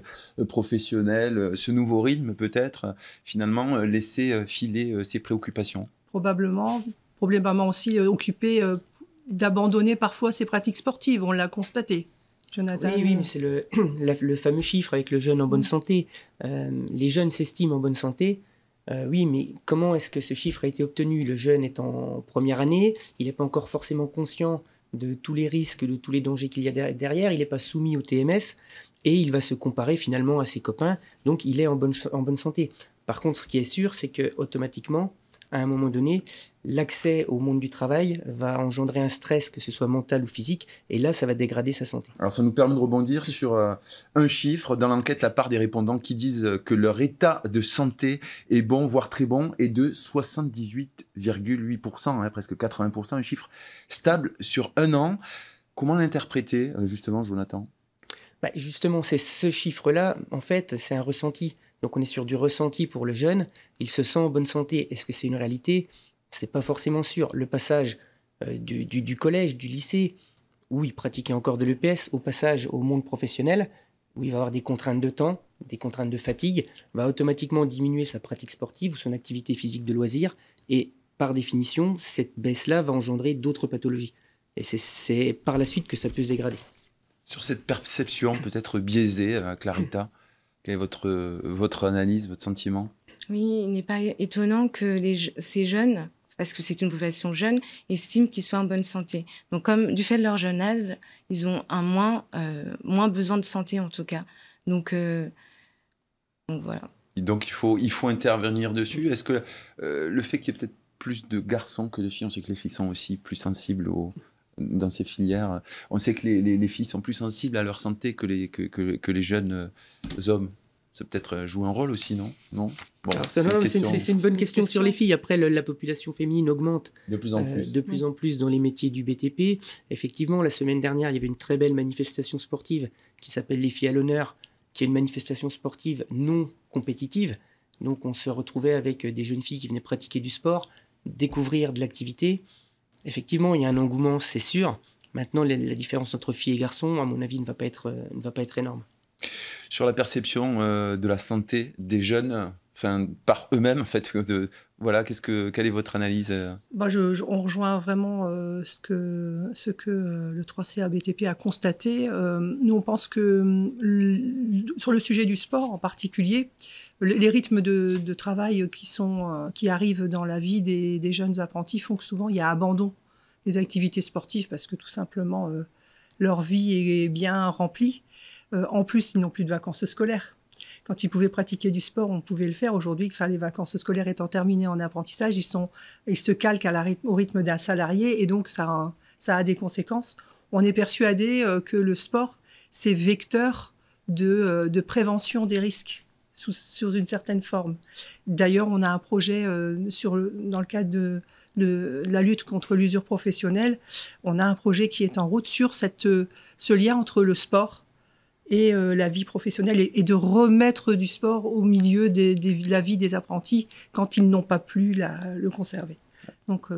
professionnelle, ce nouveau rythme peut-être, finalement, laisser filer ses préoccupations. Probablement aussi occupé d'abandonner parfois ses pratiques sportives, on l'a constaté. Jonathan. Oui, mais c'est le fameux chiffre avec le jeune en bonne santé. Les jeunes s'estiment en bonne santé Oui, mais comment est-ce que ce chiffre a été obtenu? Le jeune est en première année, il n'est pas encore forcément conscient de tous les risques, de tous les dangers qu'il y a derrière, il n'est pas soumis au TMS, et il va se comparer finalement à ses copains, donc il est en bonne santé. Par contre, ce qui est sûr, c'est que automatiquement, à un moment donné, l'accès au monde du travail va engendrer un stress, que ce soit mental ou physique, et là, ça va dégrader sa santé. Alors, ça nous permet de rebondir sur un chiffre. Dans l'enquête, la part des répondants qui disent que leur état de santé est bon, voire très bon, est de 78,8%, hein, presque 80%, un chiffre stable sur un an. Comment l'interpréter, justement, Jonathan? Justement, c'est ce chiffre-là, en fait, c'est un ressenti. Donc on est sur du ressenti pour le jeune, il se sent en bonne santé. Est-ce que c'est une réalité? C'est pas forcément sûr. Le passage du collège, du lycée, où il pratiquait encore de l'EPS, au passage au monde professionnel, où il va avoir des contraintes de temps, des contraintes de fatigue, va automatiquement diminuer sa pratique sportive ou son activité physique de loisir. Et par définition, cette baisse-là va engendrer d'autres pathologies. Et c'est par la suite que ça peut se dégrader. Sur cette perception peut-être biaisée, Clarita, quelle est votre analyse, votre sentiment? Oui, il n'est pas étonnant que ces jeunes, parce que c'est une population jeune, estiment qu'ils soient en bonne santé. Donc, comme du fait de leur jeune âge, ils ont un moins besoin de santé en tout cas. Donc voilà. Et donc il faut intervenir dessus. Est-ce que le fait qu'il y ait peut-être plus de garçons que de filles, on sait que les filles sont aussi plus sensibles dans ces filières, on sait que les filles sont plus sensibles à leur santé que les jeunes hommes. Ça peut-être joue un rôle aussi, non? Non. Bon, c'est une bonne question sur les filles. Après, la population féminine augmente de plus en plus. De plus en plus dans les métiers du BTP. Effectivement, la semaine dernière, il y avait une très belle manifestation sportive qui s'appelle Les Filles à l'honneur, qui est une manifestation sportive non compétitive. Donc, on se retrouvait avec des jeunes filles qui venaient pratiquer du sport, découvrir de l'activité. Effectivement, il y a un engouement, c'est sûr. Maintenant, la différence entre filles et garçons, à mon avis, ne va pas être énorme. Sur la perception de la santé des jeunes, par eux-mêmes, en fait, voilà, quelle est votre analyse? On rejoint vraiment ce que le 3CA BTP a constaté. Nous, on pense que sur le sujet du sport en particulier, les rythmes de travail qui arrivent dans la vie des jeunes apprentis font que souvent il y a abandon des activités sportives parce que tout simplement leur vie est bien remplie. En plus, ils n'ont plus de vacances scolaires. Quand ils pouvaient pratiquer du sport, on pouvait le faire. Aujourd'hui, les vacances scolaires étant terminées en apprentissage, ils se calquent au rythme d'un salarié et donc ça a des conséquences. On est persuadé que le sport, c'est vecteur de prévention des risques sous une certaine forme. D'ailleurs, on a un projet dans le cadre de la lutte contre l'usure professionnelle. On a un projet qui est en route sur ce lien entre le sport et la vie professionnelle et de remettre du sport au milieu de la vie des apprentis quand ils n'ont pas pu le conserver. Donc,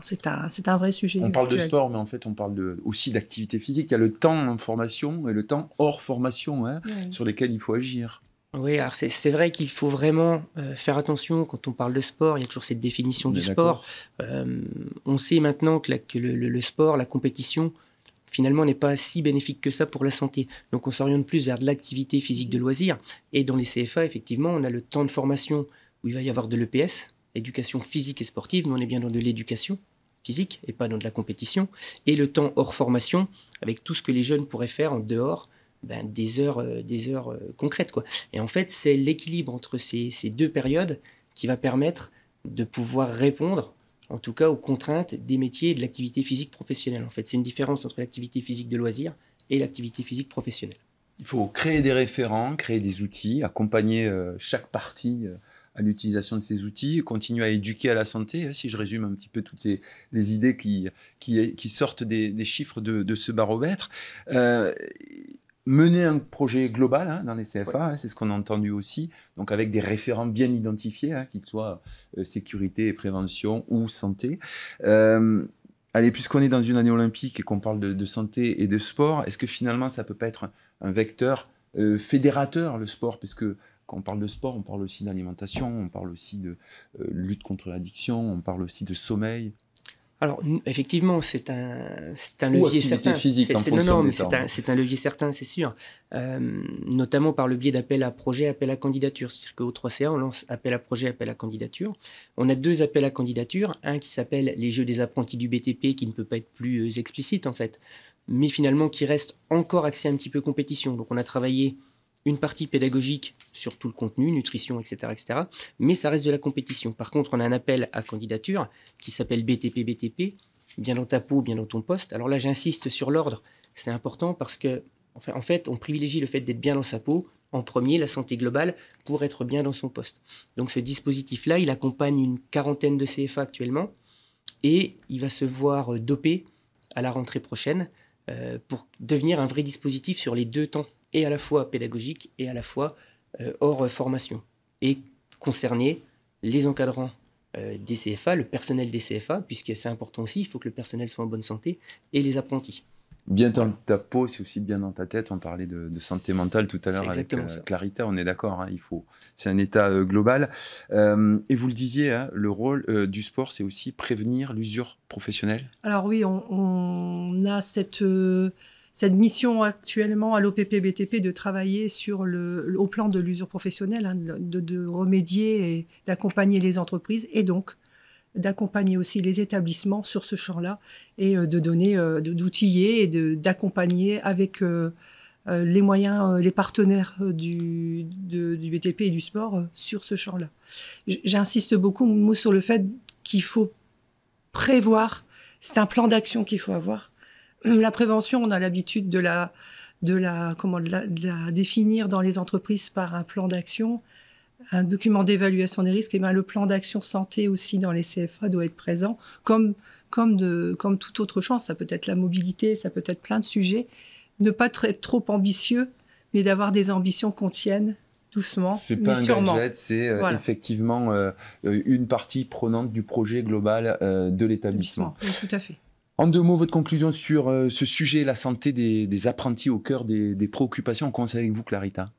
c'est un vrai sujet. On parle de sport, mais en fait, on parle aussi d'activité physique. Il y a le temps en formation et le temps hors formation sur lesquels il faut agir. Oui, alors c'est vrai qu'il faut vraiment faire attention quand on parle de sport. Il y a toujours cette définition du sport. On sait maintenant que le sport, la compétition, finalement, n'est pas si bénéfique que ça pour la santé. Donc, on s'oriente plus vers de l'activité physique de loisir. Et dans les CFA, effectivement, on a le temps de formation où il va y avoir de l'EPS, éducation physique et sportive, mais on est bien dans de l'éducation physique et pas dans de la compétition. Et le temps hors formation, avec tout ce que les jeunes pourraient faire en dehors des heures concrètes, quoi. Et en fait, c'est l'équilibre entre ces deux périodes qui va permettre de pouvoir répondre en tout cas aux contraintes des métiers et de l'activité physique professionnelle. En fait, c'est une différence entre l'activité physique de loisir et l'activité physique professionnelle. Il faut créer des référents, créer des outils, accompagner chaque partie à l'utilisation de ces outils, continuer à éduquer à la santé, si je résume un petit peu toutes les idées qui sortent des chiffres de ce baromètre. Mener un projet global dans les CFA, c'est ce qu'on a entendu aussi, donc avec des référents bien identifiés, qu'ils soient sécurité et prévention ou santé. Allez, puisqu'on est dans une année olympique et qu'on parle de santé et de sport, est-ce que finalement ça peut pas être un vecteur fédérateur, le sport? Parce que quand on parle de sport, on parle aussi d'alimentation, on parle aussi de lutte contre l'addiction, on parle aussi de sommeil. Alors, effectivement, c'est un Ou levier activité certain. physique en fonction des temps. C'est un levier certain, c'est sûr. Notamment par le biais d'appel à projet, appel à candidature. C'est-à-dire qu'au 3CA, on lance appel à projet, appel à candidature. On a 2 appels à candidature. Un qui s'appelle les Jeux des apprentis du BTP, qui ne peut pas être plus explicite en fait, mais finalement qui reste encore axé un petit peu compétition. Donc on a travaillé une partie pédagogique sur tout le contenu, nutrition, etc., etc. Mais ça reste de la compétition. Par contre, on a un appel à candidature qui s'appelle BTP, bien dans ta peau, bien dans ton poste. Alors là, j'insiste sur l'ordre. C'est important parce que, en fait, on privilégie le fait d'être bien dans sa peau, en premier, la santé globale, pour être bien dans son poste. Donc ce dispositif-là, il accompagne une 40aine de CFA actuellement et il va se voir dopé à la rentrée prochaine pour devenir un vrai dispositif sur les 2 temps, et à la fois pédagogique et à la fois hors formation, et concerner les encadrants des CFA, le personnel des CFA, puisque c'est important aussi, il faut que le personnel soit en bonne santé, et les apprentis. Bien dans ta peau, c'est aussi bien dans ta tête. On parlait de santé mentale tout à l'heure avec Clarita, on est d'accord, hein, c'est un état global. Et vous le disiez, hein, le rôle du sport, c'est aussi prévenir l'usure professionnelle. Alors oui, on a cette mission actuellement à l'OPP-BTP de travailler au plan de l'usure professionnelle, hein, de remédier et d'accompagner les entreprises et donc d'accompagner aussi les établissements sur ce champ-là et de donner, d'outiller et d'accompagner avec les moyens, les partenaires du BTP et du sport sur ce champ-là. J'insiste beaucoup sur le fait qu'il faut prévoir, c'est un plan d'action qu'il faut avoir. La prévention, on a l'habitude de la définir dans les entreprises par un plan d'action, un document d'évaluation des risques. Et bien, le plan d'action santé aussi dans les CFA doit être présent, comme toute autre chose. Ça peut être la mobilité, ça peut être plein de sujets. Ne pas être trop ambitieux, mais d'avoir des ambitions qu'on tienne doucement, c'est mais pas un sûrement. gadget, c'est effectivement une partie prenante du projet global de l'établissement. Oui, tout à fait. En 2 mots, votre conclusion sur ce sujet, la santé des apprentis au cœur des préoccupations. On commence avec vous, Clarita.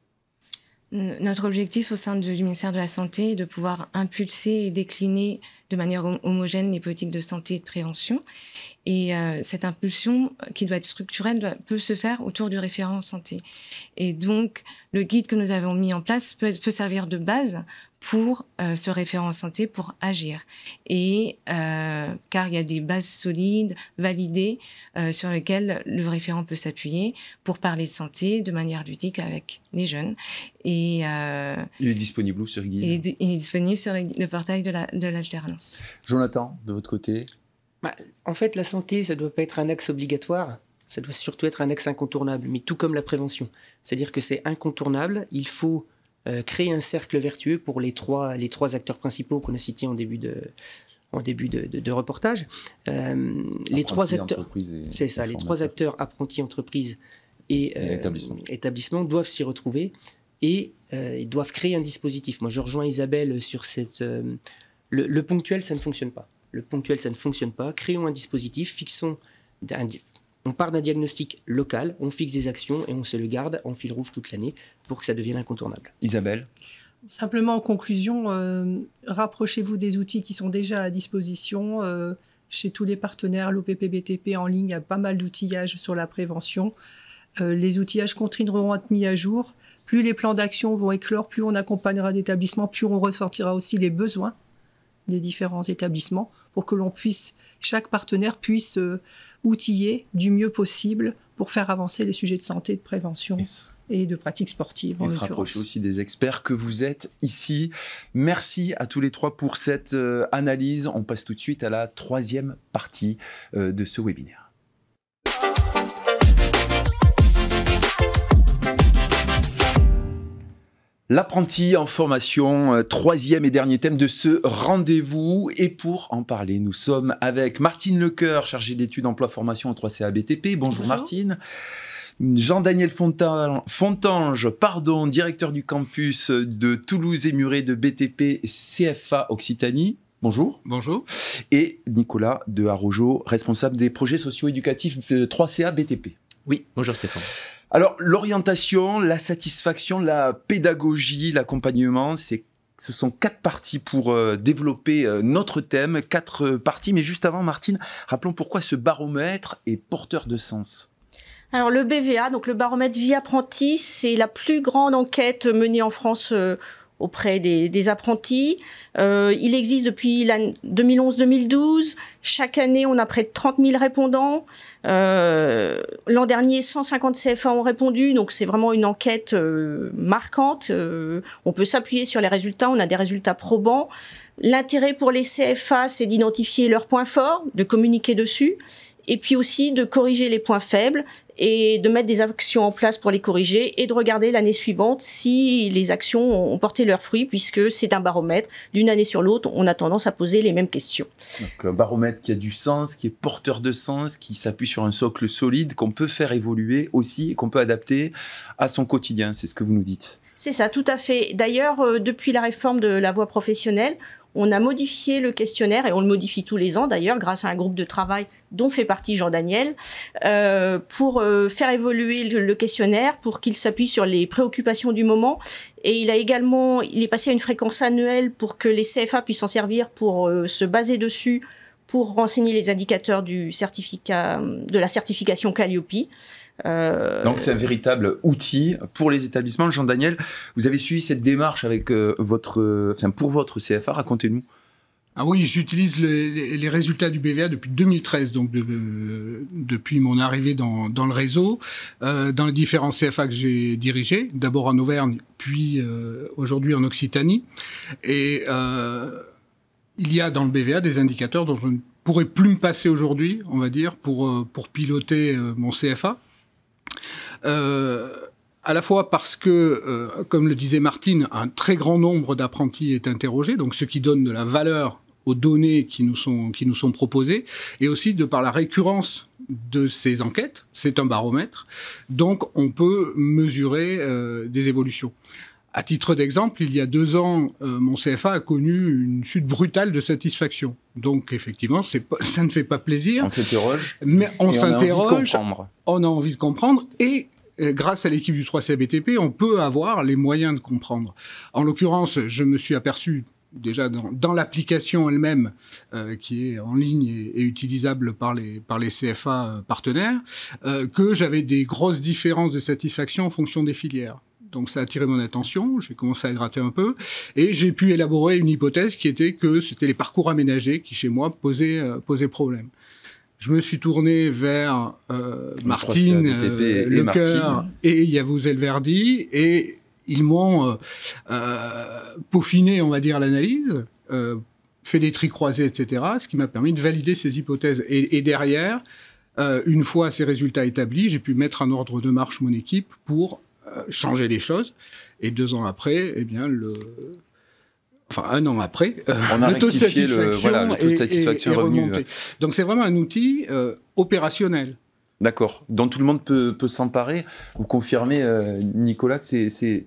Notre objectif au sein du ministère de la Santé est de pouvoir impulser et décliner de manière homogène les politiques de santé et de prévention. Et cette impulsion, qui doit être structurelle, peut se faire autour du référent santé. Et donc, le guide que nous avons mis en place peut servir de base pour ce référent santé pour agir. Et car il y a des bases solides, validées, sur lesquelles le référent peut s'appuyer pour parler de santé de manière ludique avec les jeunes. Et, il est disponible où sur Guide ? Il est disponible sur le portail de l'alternance. Jonathan, de votre côté ? En fait, la santé, ça ne doit pas être un axe obligatoire, ça doit surtout être un axe incontournable, mais tout comme la prévention. C'est-à-dire que c'est incontournable, il faut créer un cercle vertueux pour les trois acteurs principaux qu'on a cités en début de reportage. Les 3 acteurs, c'est ça, les 3 acteurs apprentis, entreprises et établissements doivent s'y retrouver et ils doivent créer un dispositif. Moi, je rejoins Isabelle sur le ponctuel, ça ne fonctionne pas. Le ponctuel, ça ne fonctionne pas. Créons un dispositif, on part d'un diagnostic local, on fixe des actions et on se le garde en fil rouge toute l'année pour que ça devienne incontournable. Isabelle ? Simplement, en conclusion, rapprochez-vous des outils qui sont déjà à disposition. Chez tous les partenaires, l'OPP-BTP en ligne, il y a pas mal d'outillages sur la prévention. Les outillages continueront à être mis à jour. Plus les plans d'action vont éclore, plus on accompagnera d'établissements, plus on ressortira aussi les besoins des différents établissements pour que chaque partenaire puisse outiller du mieux possible pour faire avancer les sujets de santé, de prévention et de pratique sportive. Et se rapprocher aussi des experts que vous êtes ici. Merci à tous les 3 pour cette analyse. On passe tout de suite à la 3e partie de ce webinaire. L'apprenti en formation, 3e et dernier thème de ce rendez-vous. Et pour en parler, nous sommes avec Martine Lecoeur, chargée d'études emploi-formation au 3CA BTP. Bonjour Martine. Jean-Daniel Fontange, directeur du campus de Toulouse et Muret de BTP CFA Occitanie. Bonjour. Bonjour. Et Nicolas de Harojo, responsable des projets socio-éducatifs 3CA BTP. Oui, bonjour Stéphane. Alors, l'orientation, la satisfaction, la pédagogie, l'accompagnement, c'est Ce sont 4 parties pour développer notre thème, 4 parties. Mais juste avant, Martine, rappelons pourquoi ce baromètre est porteur de sens. Alors le BVA, donc le baromètre vie apprenti, c'est la plus grande enquête menée en France auprès des apprentis. Il existe depuis 2011-2012. Chaque année, on a près de 30 000 répondants. L'an dernier, 150 CFA ont répondu, donc c'est vraiment une enquête marquante. On peut s'appuyer sur les résultats, on a des résultats probants. L'intérêt pour les CFA, c'est d'identifier leurs points forts, de communiquer dessus, et puis aussi de corriger les points faibles et de mettre des actions en place pour les corriger et de regarder l'année suivante si les actions ont porté leurs fruits, puisque c'est un baromètre. D'une année sur l'autre, on a tendance à poser les mêmes questions. Donc un baromètre qui a du sens, qui est porteur de sens, qui s'appuie sur un socle solide, qu'on peut faire évoluer aussi, et qu'on peut adapter à son quotidien. C'est ce que vous nous dites. C'est ça, tout à fait. D'ailleurs, depuis la réforme de la voie professionnelle, on a modifié le questionnaire, et on le modifie tous les ans d'ailleurs, grâce à un groupe de travail dont fait partie Jean-Daniel, pour faire évoluer le questionnaire, pour qu'il s'appuie sur les préoccupations du moment. Et il est passé à une fréquence annuelle pour que les CFA puissent s'en servir pour se baser dessus, pour renseigner les indicateurs de la certification Calliope. Donc c'est un véritable outil pour les établissements. Jean-Daniel, vous avez suivi cette démarche avec pour votre CFA, racontez-nous. Ah oui, j'utilise les résultats du BVA depuis 2013, donc depuis mon arrivée dans le réseau, dans les différents CFA que j'ai dirigés, d'abord en Auvergne, puis aujourd'hui en Occitanie. Et il y a dans le BVA des indicateurs dont je ne pourrais plus me passer aujourd'hui, on va dire, pour piloter mon CFA. À la fois parce que, comme le disait Martine, un très grand nombre d'apprentis est interrogé, donc ce qui donne de la valeur aux données qui nous sont proposées, et aussi de par la récurrence de ces enquêtes, c'est un baromètre, donc on peut mesurer des évolutions. À titre d'exemple, il y a 2 ans, mon CFA a connu une chute brutale de satisfaction. Donc effectivement, ça ne fait pas plaisir. On s'interroge. Mais on s'interroge. On a envie de comprendre. Et grâce à l'équipe du 3CA BTP, on peut avoir les moyens de comprendre. En l'occurrence, je me suis aperçu déjà dans l'application elle-même, qui est en ligne et utilisable par les CFA partenaires, que j'avais des grosses différences de satisfaction en fonction des filières. Donc ça a attiré mon attention, j'ai commencé à gratter un peu, et j'ai pu élaborer une hypothèse qui était que c'était les parcours aménagés qui, chez moi, posaient problème. Je me suis tourné vers Martine Lecoeur et Yavuz Elverdi, et ils m'ont peaufiné, on va dire, l'analyse, fait des tris croisés, etc., ce qui m'a permis de valider ces hypothèses. Et derrière, une fois ces résultats établis, j'ai pu mettre en ordre de marche mon équipe pour changer les choses. Et 2 ans après, eh bien, 1 an après, on a le taux de satisfaction, le taux de satisfaction est revenu. Donc c'est vraiment un outil opérationnel. D'accord, dont tout le monde peut s'emparer. Vous confirmez, Nicolas, que c'est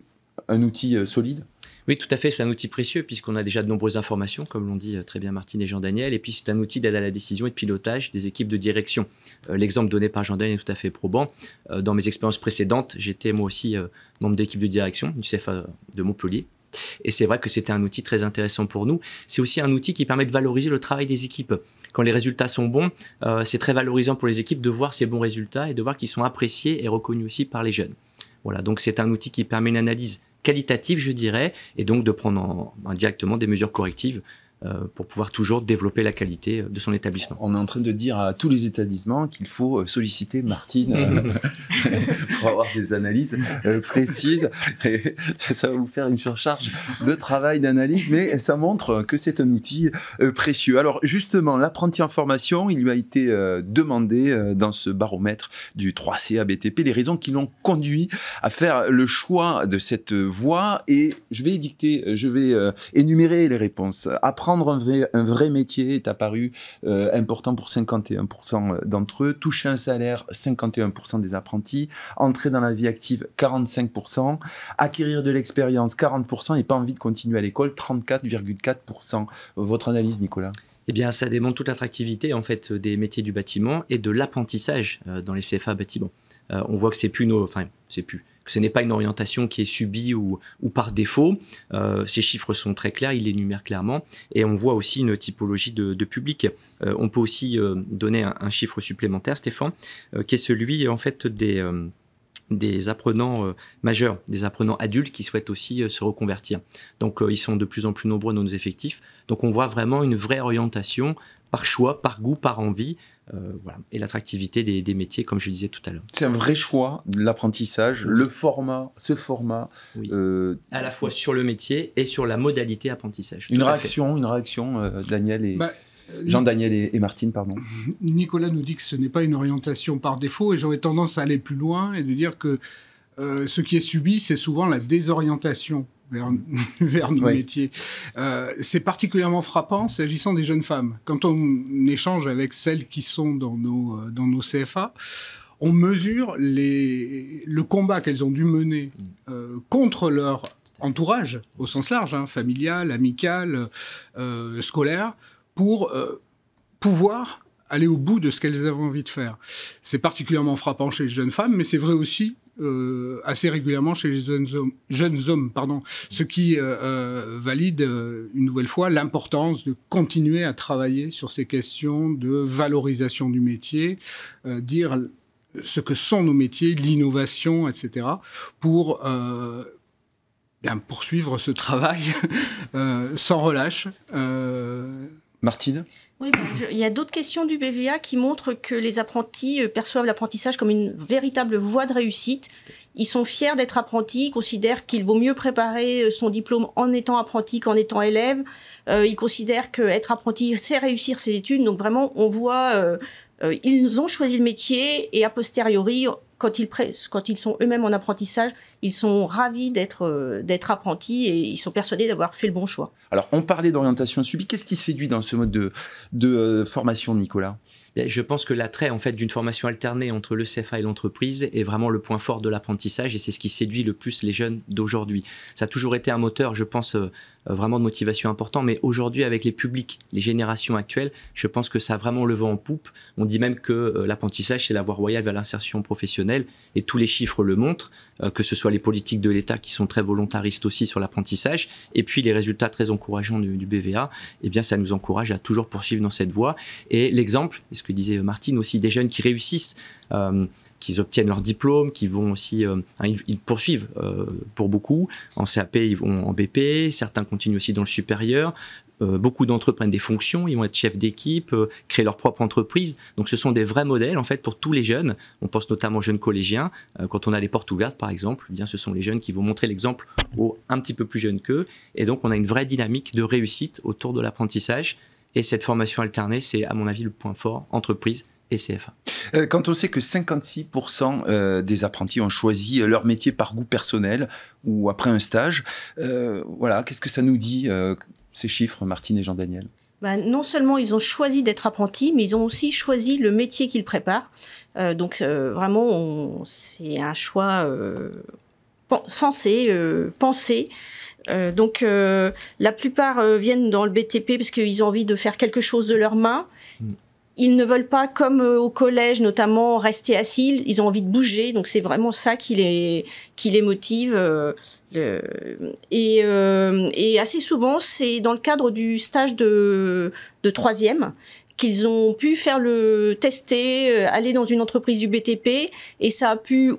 un outil solide ? Oui, tout à fait, c'est un outil précieux puisqu'on a déjà de nombreuses informations, comme l'ont dit très bien Martine et Jean-Daniel, et puis c'est un outil d'aide à la décision et de pilotage des équipes de direction. L'exemple donné par Jean-Daniel est tout à fait probant. Dans mes expériences précédentes, j'étais moi aussi membre d'équipe de direction du CFA de Montpellier, et c'est vrai que c'était un outil très intéressant pour nous. C'est aussi un outil qui permet de valoriser le travail des équipes. Quand les résultats sont bons, c'est très valorisant pour les équipes de voir ces bons résultats et de voir qu'ils sont appréciés et reconnus aussi par les jeunes. Voilà, donc c'est un outil qui permet une analyse qualitative, je dirais, et donc de prendre directement des mesures correctives pour pouvoir toujours développer la qualité de son établissement. On est en train de dire à tous les établissements qu'il faut solliciter Martine pour avoir des analyses précises. Et ça va vous faire une surcharge de travail, d'analyse, mais ça montre que c'est un outil précieux. Alors justement, l'apprenti en formation, il lui a été demandé dans ce baromètre du 3CA BTP les raisons qui l'ont conduit à faire le choix de cette voie, et je vais énumérer les réponses. Apprendre un vrai métier est apparu important pour 51% d'entre eux. Toucher un salaire, 51% des apprentis. Entrer dans la vie active, 45%. Acquérir de l'expérience, 40%. Et pas envie de continuer à l'école, 34,4%. Votre analyse, Nicolas ? Eh bien, ça démontre toute l'attractivité en fait des métiers du bâtiment et de l'apprentissage dans les CFA bâtiments. On voit que que ce n'est pas une orientation qui est subie ou par défaut. Ces chiffres sont très clairs, ils les énumèrent clairement, et on voit aussi une typologie de public. On peut aussi donner un chiffre supplémentaire, Stéphane, qui est celui en fait des apprenants majeurs, des apprenants adultes qui souhaitent aussi se reconvertir. Donc ils sont de plus en plus nombreux dans nos effectifs. Donc on voit vraiment une vraie orientation par choix, par goût, par envie, voilà. Et l'attractivité des métiers, comme je le disais tout à l'heure. C'est un vrai choix, l'apprentissage, ce format. Oui. À la fois sur le métier et sur la modalité apprentissage. Une réaction, Daniel et... Jean-Daniel et Martine, pardon. Nicolas nous dit que ce n'est pas une orientation par défaut, et j'aurais tendance à aller plus loin et de dire que ce qui est subi, c'est souvent la désorientation vers nos métiers. C'est particulièrement frappant s'agissant des jeunes femmes. Quand on échange avec celles qui sont dans nos CFA, on mesure le combat qu'elles ont dû mener contre leur entourage, au sens large, familial, amical, scolaire, pour pouvoir aller au bout de ce qu'elles avaient envie de faire. C'est particulièrement frappant chez les jeunes femmes, mais c'est vrai aussi assez régulièrement chez les jeunes hommes, ce qui valide une nouvelle fois l'importance de continuer à travailler sur ces questions de valorisation du métier, dire ce que sont nos métiers, l'innovation, etc., pour poursuivre ce travail sans relâche. Martine ? Oui, il y a d'autres questions du BVA qui montrent que les apprentis perçoivent l'apprentissage comme une véritable voie de réussite. Ils sont fiers d'être apprentis, ils considèrent qu'il vaut mieux préparer son diplôme en étant apprenti qu'en étant élève. Ils considèrent qu'être apprenti, c'est réussir ses études. Donc vraiment, on voit, ils ont choisi le métier et a posteriori, quand ils sont eux-mêmes en apprentissage, ils sont ravis d'être apprentis et ils sont persuadés d'avoir fait le bon choix. Alors, on parlait d'orientation subie. Qu'est-ce qui séduit dans ce mode de formation, Nicolas ? Je pense que l'attrait en fait d'une formation alternée entre le CFA et l'entreprise est vraiment le point fort de l'apprentissage, et c'est ce qui séduit le plus les jeunes d'aujourd'hui. Ça a toujours été un moteur, je pense, vraiment de motivation important, mais aujourd'hui avec les publics, les générations actuelles, je pense que ça a vraiment le vent en poupe. On dit même que l'apprentissage, c'est la voie royale vers l'insertion professionnelle, et tous les chiffres le montrent, que ce soit les politiques de l'État qui sont très volontaristes aussi sur l'apprentissage, et puis les résultats très encourageants du BVA, eh bien ça nous encourage à toujours poursuivre dans cette voie. Et l'exemple, ce que disait Martine aussi, des jeunes qui réussissent, qui obtiennent leur diplôme, qui vont aussi, ils poursuivent pour beaucoup, en CAP ils vont en BP, certains continuent aussi dans le supérieur. Beaucoup d'entre eux prennent des fonctions, ils vont être chefs d'équipe, créer leur propre entreprise. Donc ce sont des vrais modèles en fait pour tous les jeunes. On pense notamment aux jeunes collégiens. Quand on a les portes ouvertes par exemple, eh bien, ce sont les jeunes qui vont montrer l'exemple aux un petit peu plus jeunes qu'eux. Et donc on a une vraie dynamique de réussite autour de l'apprentissage. Et cette formation alternée, c'est à mon avis le point fort, entreprise et CFA. Quand on sait que 56% des apprentis ont choisi leur métier par goût personnel ou après un stage, voilà, qu'est-ce que ça nous dit ces chiffres, Martine et Jean-Daniel? Non seulement ils ont choisi d'être apprentis, mais ils ont aussi choisi le métier qu'ils préparent. Donc vraiment, c'est un choix pensé. Donc la plupart viennent dans le BTP parce qu'ils ont envie de faire quelque chose de leurs mains. Ils ne veulent pas, comme au collège notamment, rester assis. Ils ont envie de bouger. Donc c'est vraiment ça qui les motive. Et assez souvent, c'est dans le cadre du stage de troisième qu'ils ont pu faire tester, aller dans une entreprise du BTP, et ça a pu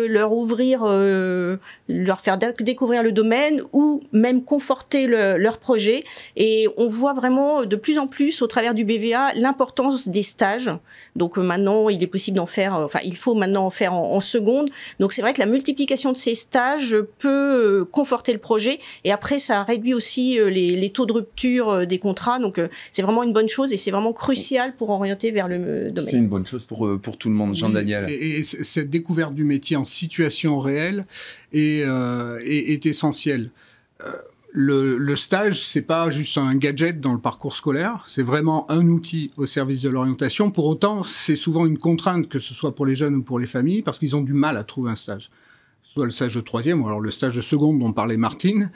leur ouvrir, leur faire découvrir le domaine, ou même conforter leur projet. Et on voit vraiment de plus en plus au travers du BVA l'importance des stages. Donc maintenant, il est possible d'en faire, il faut maintenant en faire en seconde. Donc c'est vrai que la multiplication de ces stages peut conforter le projet, et après ça réduit aussi les taux de rupture des contrats. Donc c'est vraiment une bonne chose, et c'est vraiment crucial pour orienter vers le domaine. C'est une bonne chose pour tout le monde, Jean-Daniel. Et cette découverte du métier en situation réelle est essentielle. Le stage, c'est pas juste un gadget dans le parcours scolaire, c'est vraiment un outil au service de l'orientation. Pour autant, c'est souvent une contrainte, que ce soit pour les jeunes ou pour les familles, parce qu'ils ont du mal à trouver un stage. Soit le stage de troisième, ou alors le stage de seconde dont parlait Martine,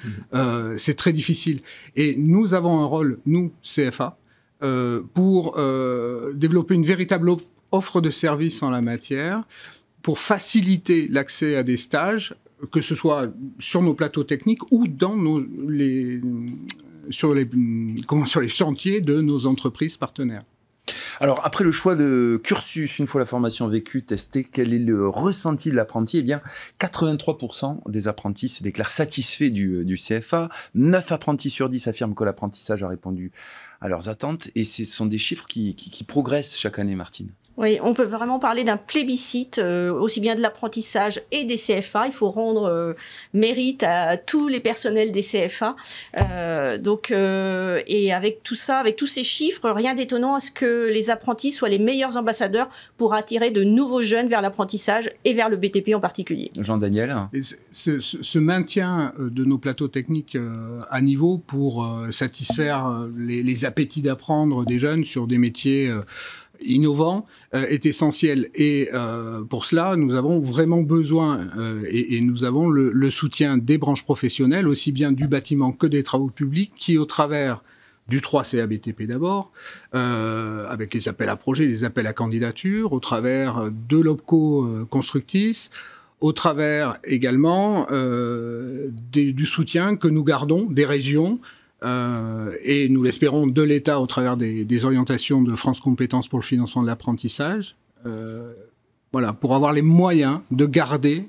c'est très difficile. Et nous avons un rôle, nous, CFA, pour développer une véritable offre de service en la matière, pour faciliter l'accès à des stages, que ce soit sur nos plateaux techniques ou dans sur les chantiers de nos entreprises partenaires. Alors, après le choix de cursus, une fois la formation vécue, testée, quel est le ressenti de l'apprenti? Eh bien, 83% des apprentis se déclarent satisfaits du CFA. 9 apprentis sur 10 affirment que l'apprentissage a répondu à leurs attentes. Et ce sont des chiffres qui progressent chaque année, Martine. Oui, on peut vraiment parler d'un plébiscite, aussi bien de l'apprentissage et des CFA. Il faut rendre mérite à tous les personnels des CFA. Et avec tout ça, avec tous ces chiffres, rien d'étonnant à ce que les apprentis soient les meilleurs ambassadeurs pour attirer de nouveaux jeunes vers l'apprentissage et vers le BTP en particulier. Jean-Daniel? Ce maintien de nos plateaux techniques à niveau pour satisfaire les appétits d'apprendre des jeunes sur des métiers innovant est essentiel. Et pour cela, nous avons vraiment besoin, et nous avons le soutien des branches professionnelles, aussi bien du bâtiment que des travaux publics, qui, au travers du 3CA BTP d'abord, avec les appels à projets, les appels à candidature, au travers de l'OPCO Constructis, au travers également du soutien que nous gardons des régions, et nous l'espérons de l'État au travers des orientations de France Compétences pour le financement de l'apprentissage, voilà, pour avoir les moyens de garder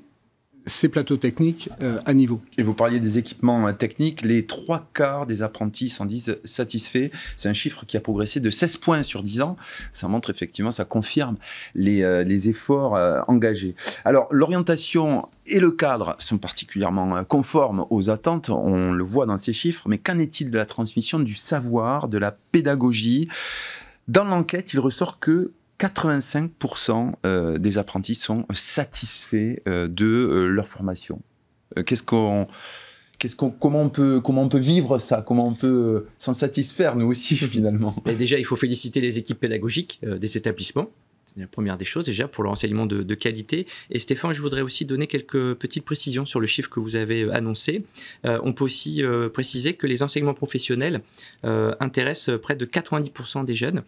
ces plateaux techniques à niveau. Et vous parliez des équipements techniques, les 3/4 des apprentis s'en disent satisfaits. C'est un chiffre qui a progressé de 16 points sur 10 ans. Ça montre effectivement, ça confirme les efforts engagés. Alors, l'orientation et le cadre sont particulièrement conformes aux attentes, on le voit dans ces chiffres, mais qu'en est-il de la transmission du savoir, de la pédagogie? Dans l'enquête, il ressort que 85% des apprentis sont satisfaits de leur formation. Comment on peut vivre ça? Comment on peut s'en satisfaire, nous aussi, finalement? Et déjà, il faut féliciter les équipes pédagogiques des établissements. C'est la première des choses, déjà, pour leur enseignement de qualité. Et Stéphane, je voudrais aussi donner quelques petites précisions sur le chiffre que vous avez annoncé. On peut aussi préciser que les enseignements professionnels intéressent près de 90% des jeunes.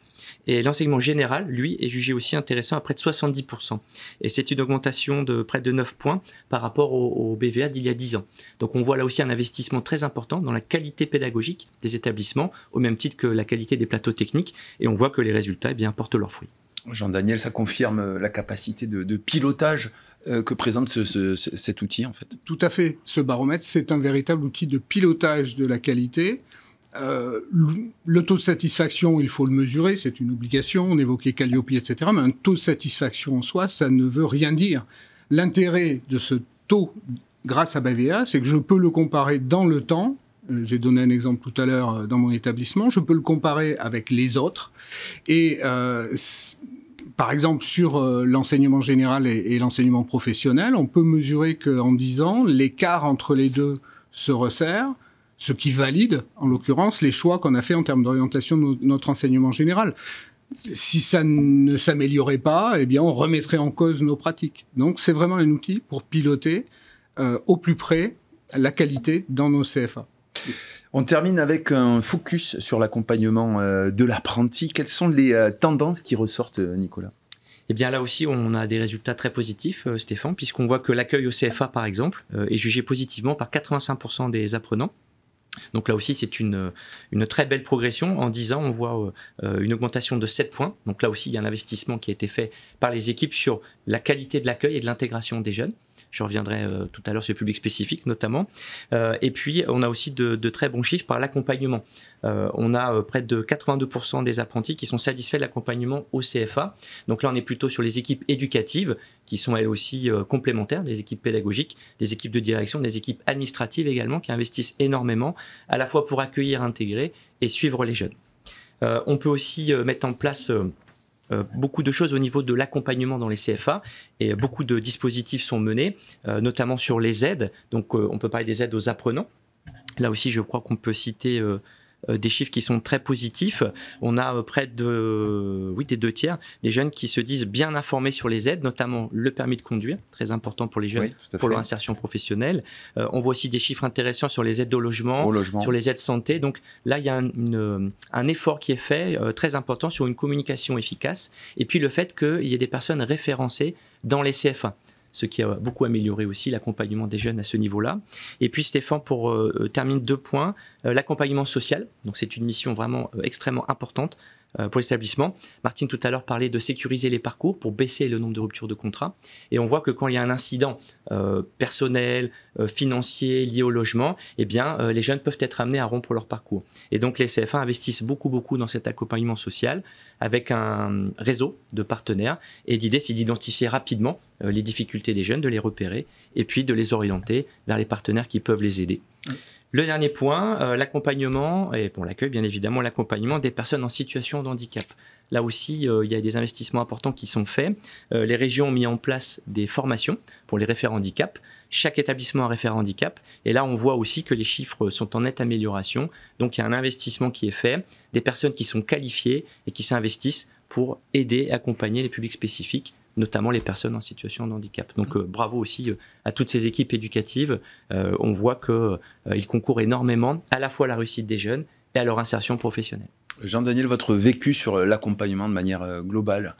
Et l'enseignement général, lui, est jugé aussi intéressant à près de 70%. Et c'est une augmentation de près de 9 points par rapport au BVA d'il y a 10 ans. Donc on voit là aussi un investissement très important dans la qualité pédagogique des établissements, au même titre que la qualité des plateaux techniques. Et on voit que les résultats portent leurs fruits. Jean-Daniel, ça confirme la capacité de pilotage que présente cet outil, en fait. Tout à fait. Ce baromètre, c'est un véritable outil de pilotage de la qualité. Le taux de satisfaction, il faut le mesurer, c'est une obligation. On évoquait Calliope, etc. Mais un taux de satisfaction en soi, ça ne veut rien dire. L'intérêt de ce taux, grâce à BVA, c'est que je peux le comparer dans le temps. J'ai donné un exemple tout à l'heure dans mon établissement. Je peux le comparer avec les autres. Et par exemple, sur l'enseignement général et l'enseignement professionnel, on peut mesurer qu'en 10 ans, l'écart entre les deux se resserre, ce qui valide, en l'occurrence, les choix qu'on a fait en termes d'orientation de notre enseignement général. Si ça ne s'améliorait pas, eh bien, on remettrait en cause nos pratiques. Donc, c'est vraiment un outil pour piloter au plus près la qualité dans nos CFA. On termine avec un focus sur l'accompagnement de l'apprenti. Quelles sont les tendances qui ressortent, Nicolas? Eh bien là aussi, on a des résultats très positifs, Stéphane, puisqu'on voit que l'accueil au CFA, par exemple, est jugé positivement par 85% des apprenants. Donc là aussi, c'est une très belle progression. En 10 ans, on voit une augmentation de 7 points. Donc là aussi, il y a un investissement qui a été fait par les équipes sur la qualité de l'accueil et de l'intégration des jeunes. Je reviendrai tout à l'heure sur le public spécifique notamment. Et puis, on a aussi de très bons chiffres par l'accompagnement. On a près de 82% des apprentis qui sont satisfaits de l'accompagnement au CFA. Donc là, on est plutôt sur les équipes éducatives qui sont elles aussi complémentaires, les équipes pédagogiques, les équipes de direction, les équipes administratives également qui investissent énormément à la fois pour accueillir, intégrer et suivre les jeunes. On peut aussi mettre en place beaucoup de choses au niveau de l'accompagnement dans les CFA et beaucoup de dispositifs sont menés, notamment sur les aides. Donc on peut parler des aides aux apprenants. Là aussi, je crois qu'on peut citer des chiffres qui sont très positifs. On a près de, des 2/3 des jeunes qui se disent bien informés sur les aides, notamment le permis de conduire, très important pour les jeunes, pour leur insertion professionnelle. On voit aussi des chiffres intéressants sur les aides au logement, sur les aides santé. Donc là, il y a un effort qui est fait, très important, sur une communication efficace. Et puis le fait qu'il y ait des personnes référencées dans les CFA, ce qui a beaucoup amélioré aussi l'accompagnement des jeunes à ce niveau-là. Et puis Stéphane, pour terminer 2 points, l'accompagnement social. Donc c'est une mission vraiment extrêmement importante pour l'établissement. Martine tout à l'heure parlait de sécuriser les parcours pour baisser le nombre de ruptures de contrat. Et on voit que quand il y a un incident personnel, financier lié au logement, eh bien, les jeunes peuvent être amenés à rompre leur parcours. Et donc les CFA investissent beaucoup dans cet accompagnement social avec un réseau de partenaires. Et l'idée, c'est d'identifier rapidement les difficultés des jeunes, de les repérer et puis de les orienter vers les partenaires qui peuvent les aider. Le dernier point, l'accompagnement, et pour l'accueil bien évidemment, l'accompagnement des personnes en situation de handicap. Là aussi, il y a des investissements importants qui sont faits. Les régions ont mis en place des formations pour les référents handicap. Chaque établissement a un référent handicap. Et là, on voit aussi que les chiffres sont en nette amélioration. Donc, il y a un investissement qui est fait, des personnes qui sont qualifiées et qui s'investissent pour aider et accompagner les publics spécifiques, notamment les personnes en situation de handicap. Donc bravo aussi à toutes ces équipes éducatives. On voit qu'ils concourent énormément à la fois à la réussite des jeunes et à leur insertion professionnelle. Jean-Daniel, votre vécu sur l'accompagnement de manière globale?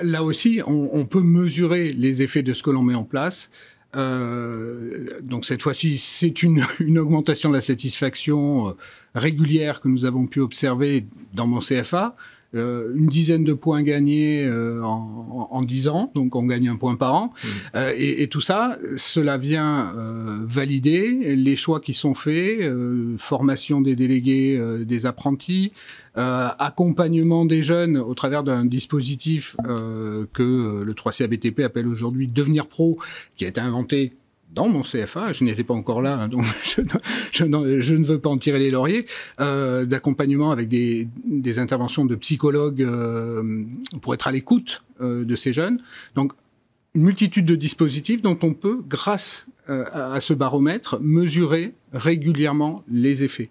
Là aussi, on peut mesurer les effets de ce que l'on met en place. Donc cette fois-ci, c'est une augmentation de la satisfaction régulière que nous avons pu observer dans mon CFA. Une dizaine de points gagnés en 10 ans, donc on gagne 1 point par an. Et tout ça, cela vient valider les choix qui sont faits, formation des délégués, des apprentis, accompagnement des jeunes au travers d'un dispositif que le 3CA BTP appelle aujourd'hui Devenir Pro, qui a été inventé dans mon CFA, je n'étais pas encore là, donc je ne veux pas en tirer les lauriers, d'accompagnement avec des interventions de psychologues pour être à l'écoute de ces jeunes. Donc, une multitude de dispositifs dont on peut, grâce à ce baromètre, mesurer régulièrement les effets.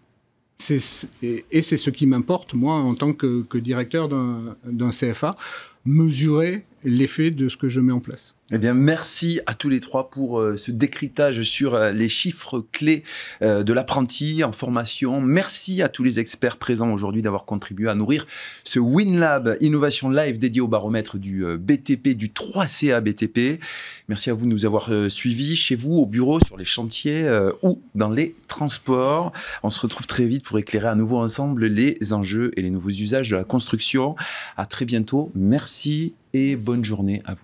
Et c'est ce qui m'importe, moi, en tant que directeur d'un CFA, mesurer l'effet de ce que je mets en place. Eh bien, merci à tous les 3 pour ce décryptage sur les chiffres clés de l'apprenti en formation. Merci à tous les experts présents aujourd'hui d'avoir contribué à nourrir ce WinLab Innovation Live dédié au baromètre du BTP, du 3CA BTP. Merci à vous de nous avoir suivis chez vous, au bureau, sur les chantiers ou dans les transports. On se retrouve très vite pour éclairer à nouveau ensemble les enjeux et les nouveaux usages de la construction. À très bientôt. Merci et bonne journée à vous.